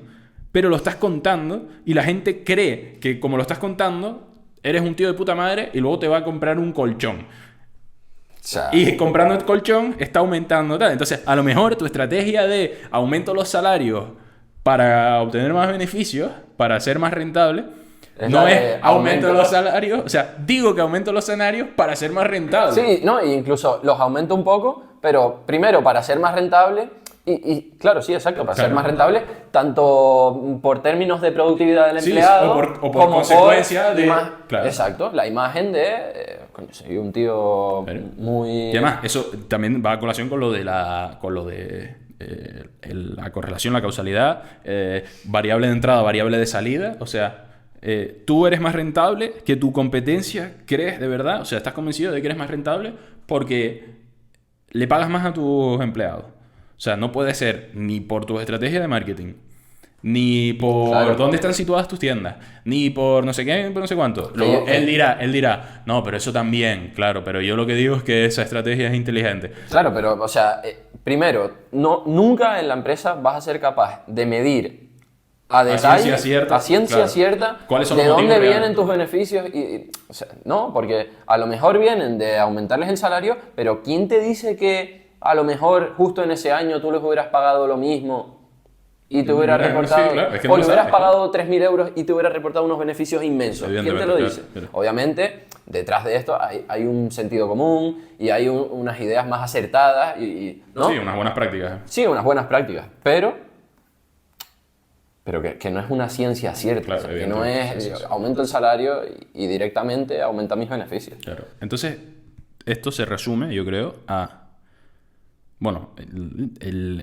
pero lo estás contando y la gente cree que como lo estás contando, eres un tío de puta madre y luego te va a comprar un colchón. O sea, Y comprando el colchón está aumentando tal. Entonces, a lo mejor tu estrategia de aumento los salarios para obtener más beneficios, para ser más rentable, Es no la es de aumento aumento- los salarios. O sea, digo que aumento los salarios para ser más rentable. sí, no, e incluso los aumento un poco, pero primero para ser más rentable, y claro, sí, exacto, para Claro. ser más rentable, tanto por términos de productividad del Sí, empleado, o por como consecuencia de- ima- claro. Exacto, la imagen de, coño, soy un tío Claro. muy... Y además, eso también va a colación con lo de la correlación, la causalidad, variable de entrada, variable de salida. O sea, tú eres más rentable que tu competencia, crees de verdad. O sea, estás convencido de que eres más rentable porque le pagas más a tus empleados. O sea, no puede ser ni por tu estrategia de marketing, ni por Claro. dónde están situadas tus tiendas, ni por no sé qué, por no sé cuánto. Luego, Que- él dirá, no, pero eso también, claro, pero yo lo que digo es que esa estrategia es inteligente. Claro, pero, o sea, primero, nunca en la empresa vas a ser capaz de medir a detalle, ciencia cierta, a ciencia claro. cierta, ¿Cuáles son de los motivos dónde reales? vienen tus beneficios. O sea, no, porque a lo mejor vienen de aumentarles el salario, pero ¿quién te dice que a lo mejor justo en ese año tú les hubieras pagado lo mismo y te hubieras Sí, reportado, claro, es que o no le lo hubieras sabes, pagado 3.000 euros y te hubieras reportado unos beneficios inmensos? ¿Quién te lo Evidentemente, dice? claro. Obviamente, detrás de esto hay un sentido común y hay unas ideas más acertadas ¿no? Sí, unas buenas prácticas. Sí, unas buenas prácticas, pero que no es una ciencia cierta, Claro, o sea, que no es evidentemente, sí, sí. aumento el salario y directamente aumenta mis beneficios. Claro. Entonces, esto se resume, yo creo, a... Bueno,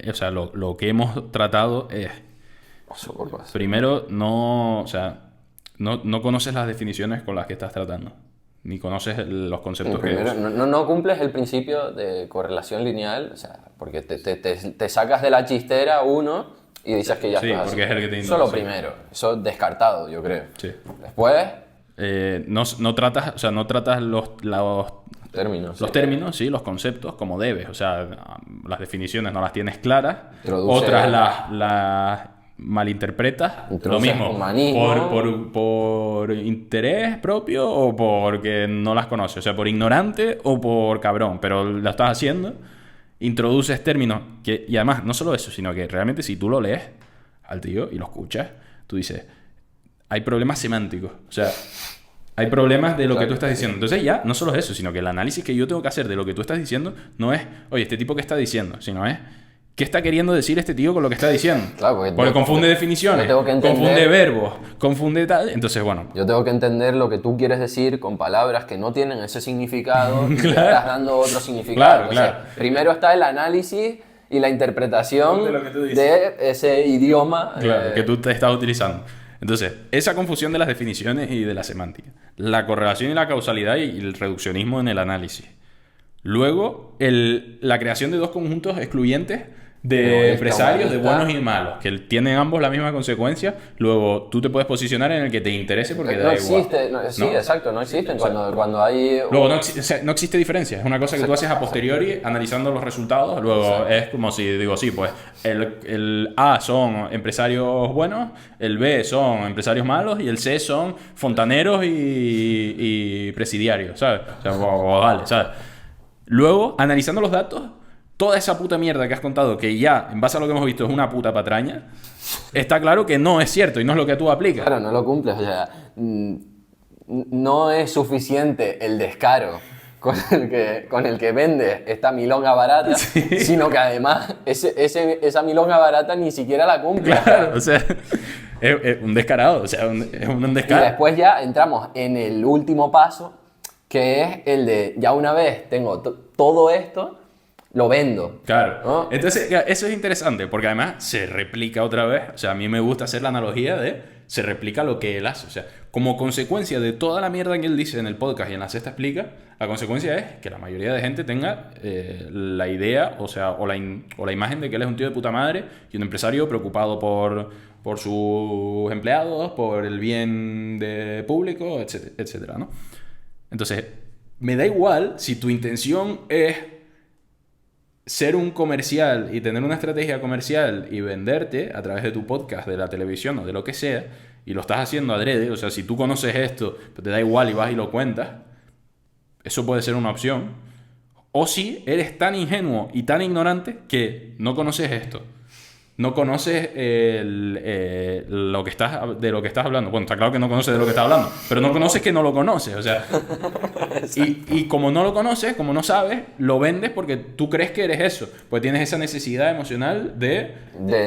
o sea, lo que hemos tratado es... Primero, o sea, no conoces las definiciones con las que estás tratando. Ni conoces los conceptos que Primero, usas. no cumples el principio de correlación lineal, o sea, porque te sacas de la chistera uno y dices que ya Sí, estás porque así. es el que te Eso lo interesa. primero, eso descartado, yo creo. Sí. Después, No tratas, o sea, no tratas los términos. los sí. términos, sí, los conceptos, como debes. O sea, las definiciones no las tienes claras. Introduce- Otras las malinterpretas. Lo Introduces mismo. humanismo. Por interés propio o porque no las conoces. O sea, por ignorante o por cabrón. Pero lo estás haciendo. Introduces términos que... Y además, no solo eso, sino que realmente si tú lo lees al tío y lo escuchas, tú dices... Hay problemas semánticos. O sea... Hay problemas de lo que tú estás diciendo. Entonces ya, no solo es eso, sino que el análisis que yo tengo que hacer de lo que tú estás diciendo no es, oye, este tipo qué está diciendo, sino es, ¿qué está queriendo decir este tío con lo que está diciendo? Claro, porque confunde definiciones, yo tengo que entender- confunde verbos, confunde tal. Entonces, bueno, Yo tengo que entender lo que tú quieres decir con palabras que no tienen ese significado y le estás dando otro significado. Claro, O sea, claro. primero está el análisis y la interpretación De lo que tú dices. de ese idioma. claro, que tú te estás utilizando. Entonces, esa confusión de las definiciones y de la semántica, la correlación y la causalidad y el reduccionismo en el análisis. Luego, la creación de dos conjuntos excluyentes de Egoísta, empresarios, de humanista. buenos y malos, que tienen ambos la misma consecuencia. Luego, tú te puedes posicionar en el que te interese porque te no da existe, igual. sí, ¿no? exacto, no existen. Cuando hay... Luego, o sea, no existe diferencia. Es una cosa que tú haces a posteriori, analizando los resultados. Luego, es como si digo, sí, pues el A son empresarios buenos, el B son empresarios malos y el C son fontaneros y presidiarios, ¿sabes? O sea, vale, ¿sabes? Luego, analizando los datos, toda esa puta mierda que has contado, que ya, en base a lo que hemos visto, es una puta patraña, está claro que no es cierto y no es lo que tú aplicas. Claro, no lo cumples. O sea, no es suficiente el descaro con el que vende esta milonga barata, sino que además esa milonga barata ni siquiera la cumple. Claro, o sea, es un descarado, o sea, es un Y descaro. después ya entramos en el último paso, que es el de, ya una vez tengo todo esto, lo vendo. Claro. ¿No? Entonces, eso es interesante, porque además se replica otra vez. O sea, a mí me gusta hacer la analogía de se replica lo que él hace. O sea, como consecuencia de toda la mierda que él dice en el podcast y en la Sexta Explica, la consecuencia es que la mayoría de gente tenga la idea, o sea, o la imagen de que él es un tío de puta madre y un empresario preocupado por sus empleados, por el bien de público, etcétera, etcétera, ¿no? Entonces, me da igual si tu intención es ser un comercial y tener una estrategia comercial y venderte a través de tu podcast, de la televisión o de lo que sea, y lo estás haciendo adrede, o sea, si tú conoces esto, pero te da igual y vas y lo cuentas, eso puede ser una opción. O si eres tan ingenuo y tan ignorante que no conoces esto, no conoces de lo que estás hablando. Bueno, está claro que no conoces de lo que estás hablando, pero no conoces que no lo conoces, o sea. Y como no lo conoces, como no sabes, lo vendes porque tú crees que eres eso, pues tienes esa necesidad emocional de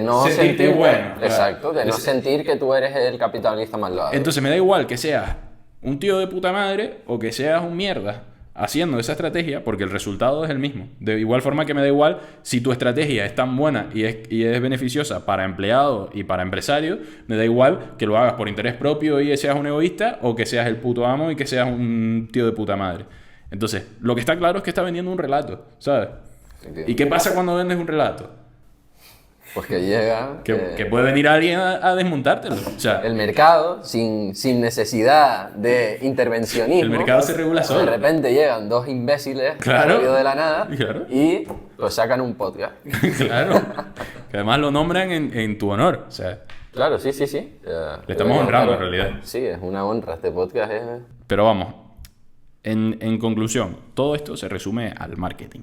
no sentirte sentir, bueno. exacto, de no sentir que tú eres el capitalista malvado. Entonces me da igual que seas un tío de puta madre o que seas un mierda haciendo esa estrategia, porque el resultado es el mismo. De igual forma que me da igual si tu estrategia es tan buena y es beneficiosa para empleados y para empresarios, me da igual que lo hagas por interés propio y seas un egoísta o que seas el puto amo y que seas un tío de puta madre. Entonces, lo que está claro es que está vendiendo un relato, ¿sabes? ¿Y qué pasa cuando vendes un relato? Pues que llega... Que puede venir alguien a desmontártelo. O sea, el mercado, sin necesidad de intervencionismo... El mercado se regula solo. De repente llegan dos imbéciles Claro. en medio de la nada Claro. y lo sacan un podcast. Claro. Que además lo nombran en tu honor. O sea, Claro, sí. le estamos honrando en realidad. Sí, es una honra. Este podcast es... Pero vamos, en conclusión, todo esto se resume al marketing.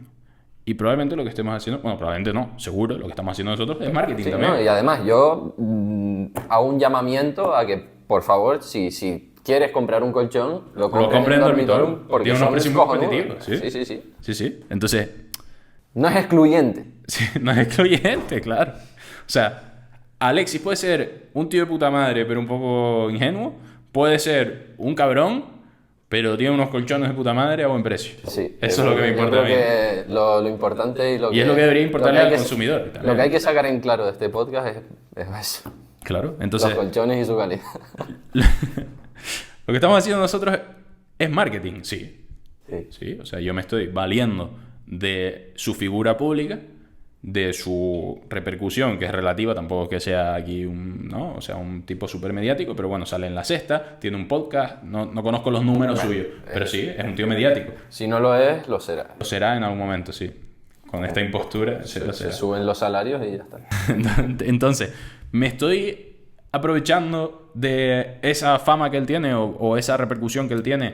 Y probablemente lo que estemos haciendo, bueno, probablemente no, seguro, lo que estamos haciendo nosotros es marketing Sí, también. ¿no? Y además yo hago un llamamiento a que, por favor, si quieres comprar un colchón, lo compres en Dormitorum, porque tiene unos son precios muy cojonudos. competitivos. Sí. Sí. Entonces, No es excluyente. sí, no es excluyente, claro. O sea, Alexis puede ser un tío de puta madre, pero un poco ingenuo. Puede ser un cabrón, pero tiene unos colchones de puta madre a buen precio. Sí, Eso es lo que me importa a mí. Que lo importante y lo que... Y es lo que debería importarle lo que al consumidor también. Lo que hay que sacar en claro de este podcast es eso. Claro, entonces... Los colchones y su calidad. Lo que estamos haciendo nosotros es marketing, sí. Sí. Sí, o sea, yo me estoy valiendo de su figura pública, de su repercusión, que es relativa, tampoco es que sea aquí o sea, un tipo súper mediático, pero bueno, sale en La Sexta, tiene un podcast, no conozco los números suyos, pero sí, es un tío mediático. Si no lo es, lo será. Lo será en algún momento, sí. Con esta impostura lo Se será. suben los salarios y ya está. Entonces, me estoy aprovechando de esa fama que él tiene o esa repercusión que él tiene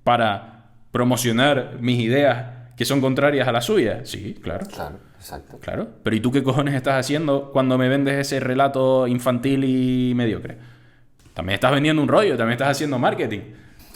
para promocionar mis ideas que son contrarias a la suya. Sí, claro. Claro, exacto. Claro. Pero ¿y tú qué cojones estás haciendo cuando me vendes ese relato infantil y mediocre? También estás vendiendo un rollo, también estás haciendo marketing.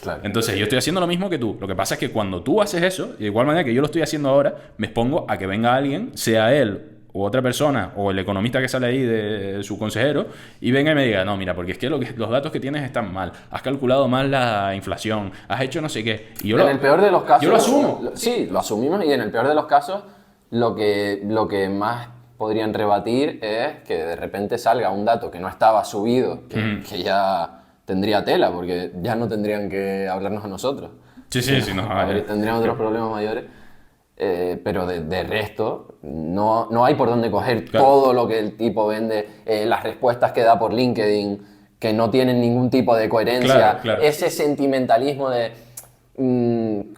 Claro. Entonces yo estoy haciendo lo mismo que tú. Lo que pasa es que cuando tú haces eso, de igual manera que yo lo estoy haciendo ahora, me expongo a que venga alguien, sea él o otra persona, o el economista que sale ahí de su consejero, y venga y me diga, no, mira, porque es que los datos que tienes están mal, has calculado mal la inflación, has hecho no sé qué. Y yo En el peor de los casos... yo lo asumo. Sí, lo asumimos y en el peor de los casos lo que más podrían rebatir es que de repente salga un dato que no estaba subido, que ya tendría tela, porque ya no tendrían que hablarnos a nosotros. Sí, no. Tendrían otros problemas mayores. Pero de resto, no hay por dónde coger Claro. todo lo que el tipo vende, las respuestas que da por LinkedIn, que no tienen ningún tipo de coherencia, Claro. ese sentimentalismo de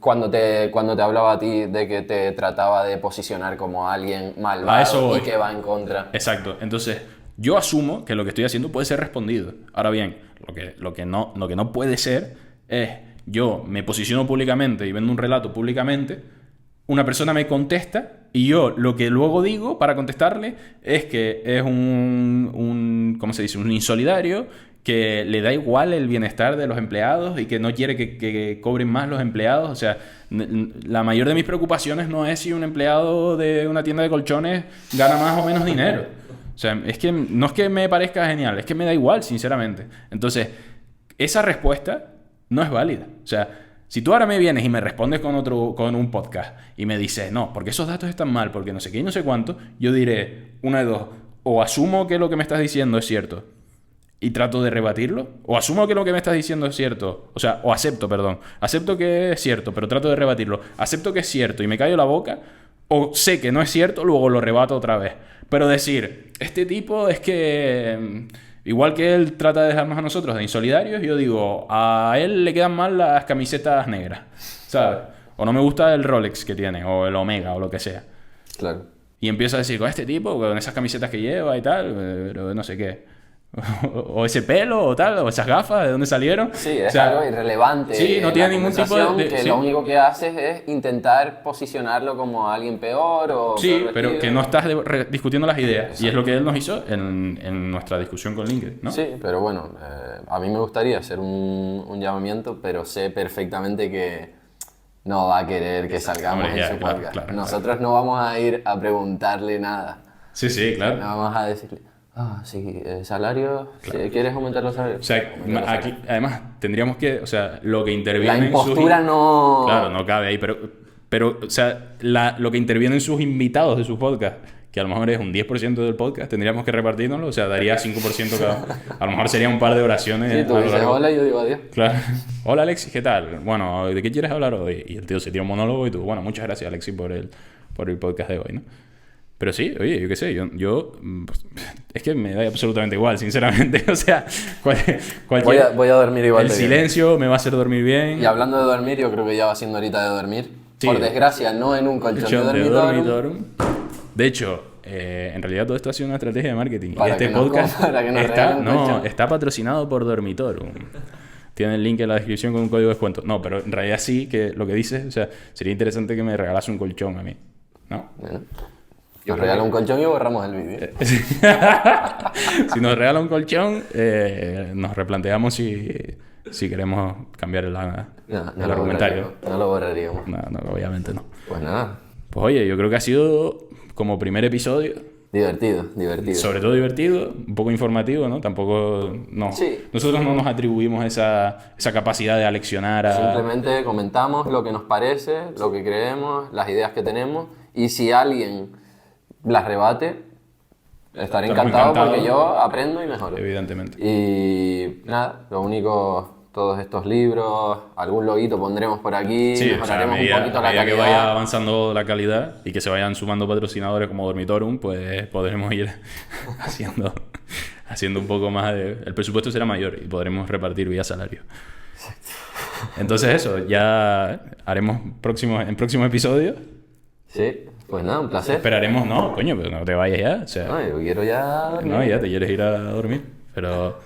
cuando te hablaba a ti de que te trataba de posicionar como alguien A malvado eso voy. y que va en contra. Exacto. Entonces, yo asumo que lo que estoy haciendo puede ser respondido. Ahora bien, lo que no puede ser es yo me posiciono públicamente y vendo un relato públicamente, una persona me contesta y yo lo que luego digo para contestarle es que es un ¿cómo se dice? Un insolidario, que le da igual el bienestar de los empleados y que no quiere que cobren más los empleados. O sea, la mayor de mis preocupaciones no es si un empleado de una tienda de colchones gana más o menos dinero. O sea, es que no es que me parezca genial, es que me da igual, sinceramente. Entonces, esa respuesta no es válida. O sea, si tú ahora me vienes y me respondes con un podcast y me dices, no, porque esos datos están mal, porque no sé qué y no sé cuánto, yo diré una de dos: o asumo que lo que me estás diciendo es cierto y trato de rebatirlo, o asumo que lo que me estás diciendo es cierto, o sea, o acepto que es cierto, pero trato de rebatirlo, acepto que es cierto y me callo la boca, o sé que no es cierto, luego lo rebato otra vez. Pero decir, este tipo es que, igual que él trata de dejarnos a nosotros de insolidarios, yo digo, a él le quedan mal las camisetas negras, ¿sabes? O no me gusta el Rolex que tiene, o el Omega, o lo que sea. Claro. Y empiezo a decir, con este tipo, con esas camisetas que lleva y tal, pero no sé qué. O ese pelo o tal, o esas gafas, ¿de dónde salieron? Sí, es o sea, algo irrelevante. Sí, no tiene ningún tipo de... Que sí. lo único que haces es intentar posicionarlo como alguien peor o... Sí, peor pero vestido. que no estás discutiendo las ideas. Exacto. Y es lo que él nos hizo en nuestra discusión con LinkedIn, ¿no? Sí, pero bueno, a mí me gustaría hacer un llamamiento, pero sé perfectamente que no va a querer que salgamos en su podcast. Claro, Nosotros no vamos a ir a preguntarle nada. Sí, claro. No vamos a decirle... sí, salario, claro. ¿Quieres aumentar los salarios? O sea, aquí, además, tendríamos que, o sea, lo que interviene la impostura en sus... no... Claro, no cabe ahí, pero o sea, lo que interviene en sus invitados de su podcast, que a lo mejor es un 10% del podcast, tendríamos que repartirnoslo, o sea, daría 5% cada... A lo mejor sería un par de oraciones. Sí, tú dices hola y yo digo adiós. Claro. Hola, Alexis, ¿qué tal? Bueno, ¿de qué quieres hablar hoy? Y el tío se tira un monólogo y tú, bueno, muchas gracias, Alexis, por el podcast de hoy, ¿no? Pero sí, oye, yo qué sé, yo es que me da absolutamente igual, sinceramente. O sea, voy a dormir igual. El silencio me va a hacer dormir bien. Y hablando de dormir, yo creo que ya va siendo horita de dormir. Sí, por desgracia, no en un colchón de dormitorio. De hecho, en realidad todo esto ha sido una estrategia de marketing. Para y este podcast está patrocinado por Dormitorum. Tiene el link en la descripción con un código de descuento. No, pero en realidad sí, que lo que dices, o sea, sería interesante que me regalase un colchón a mí, ¿no? Bueno. Nos regala un colchón y borramos el vídeo. Si nos regala un colchón, nos replanteamos si queremos cambiar el argumentario. No lo borraríamos. No, obviamente no. Pues nada. Pues oye, yo creo que ha sido como primer episodio. Divertido. Sobre todo divertido, un poco informativo, ¿no? Tampoco... No. Sí. Nosotros no nos atribuimos esa capacidad de aleccionar a... Simplemente comentamos lo que nos parece, lo que creemos, las ideas que tenemos, y si alguien las rebate, estaré encantado porque yo aprendo y mejoro. Evidentemente. Y nada, lo único, todos estos libros, algún loguito pondremos por aquí, sí, mejoraremos un poquito la calidad. Que vaya avanzando la calidad y que se vayan sumando patrocinadores como Dormitorum, pues podremos ir haciendo un poco más de... El presupuesto será mayor y podremos repartir vía salario. Entonces eso, ya haremos en próximos episodios. Sí. Pues nada, un placer. Esperaremos, no, coño, pero no te vayas ya. O sea, no, yo quiero ya dormir. No, ya te quieres ir a dormir. Pero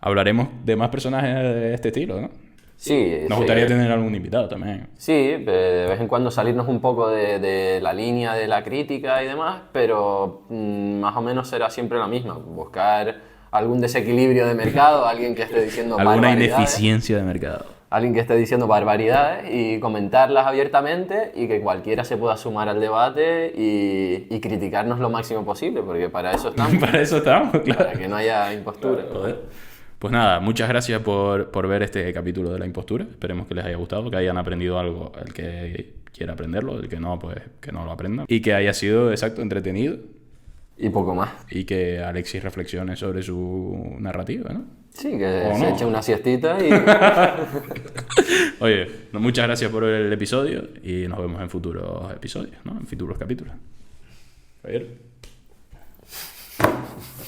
hablaremos de más personajes de este estilo, ¿no? Sí. Nos gustaría tener algún invitado también. Sí, de vez en cuando salirnos un poco de la línea de la crítica y demás, pero más o menos será siempre la misma. Buscar algún desequilibrio de mercado, alguien que esté diciendo alguna ineficiencia de mercado. Alguien que esté diciendo barbaridades y comentarlas abiertamente y que cualquiera se pueda sumar al debate y criticarnos lo máximo posible, porque para eso estamos. Para eso estamos, claro. Para que no haya impostura. Pues nada, muchas gracias por ver este capítulo de la impostura. Esperemos que les haya gustado, que hayan aprendido algo, el que quiera aprenderlo, el que no, pues que no lo aprenda. Y que haya sido, exacto, entretenido. Y poco más. Y que Alexis reflexione sobre su narrativa, ¿no? Sí, que se eche una siestita y... Oye, muchas gracias por ver el episodio y nos vemos en futuros episodios, ¿no? En futuros capítulos. Javier.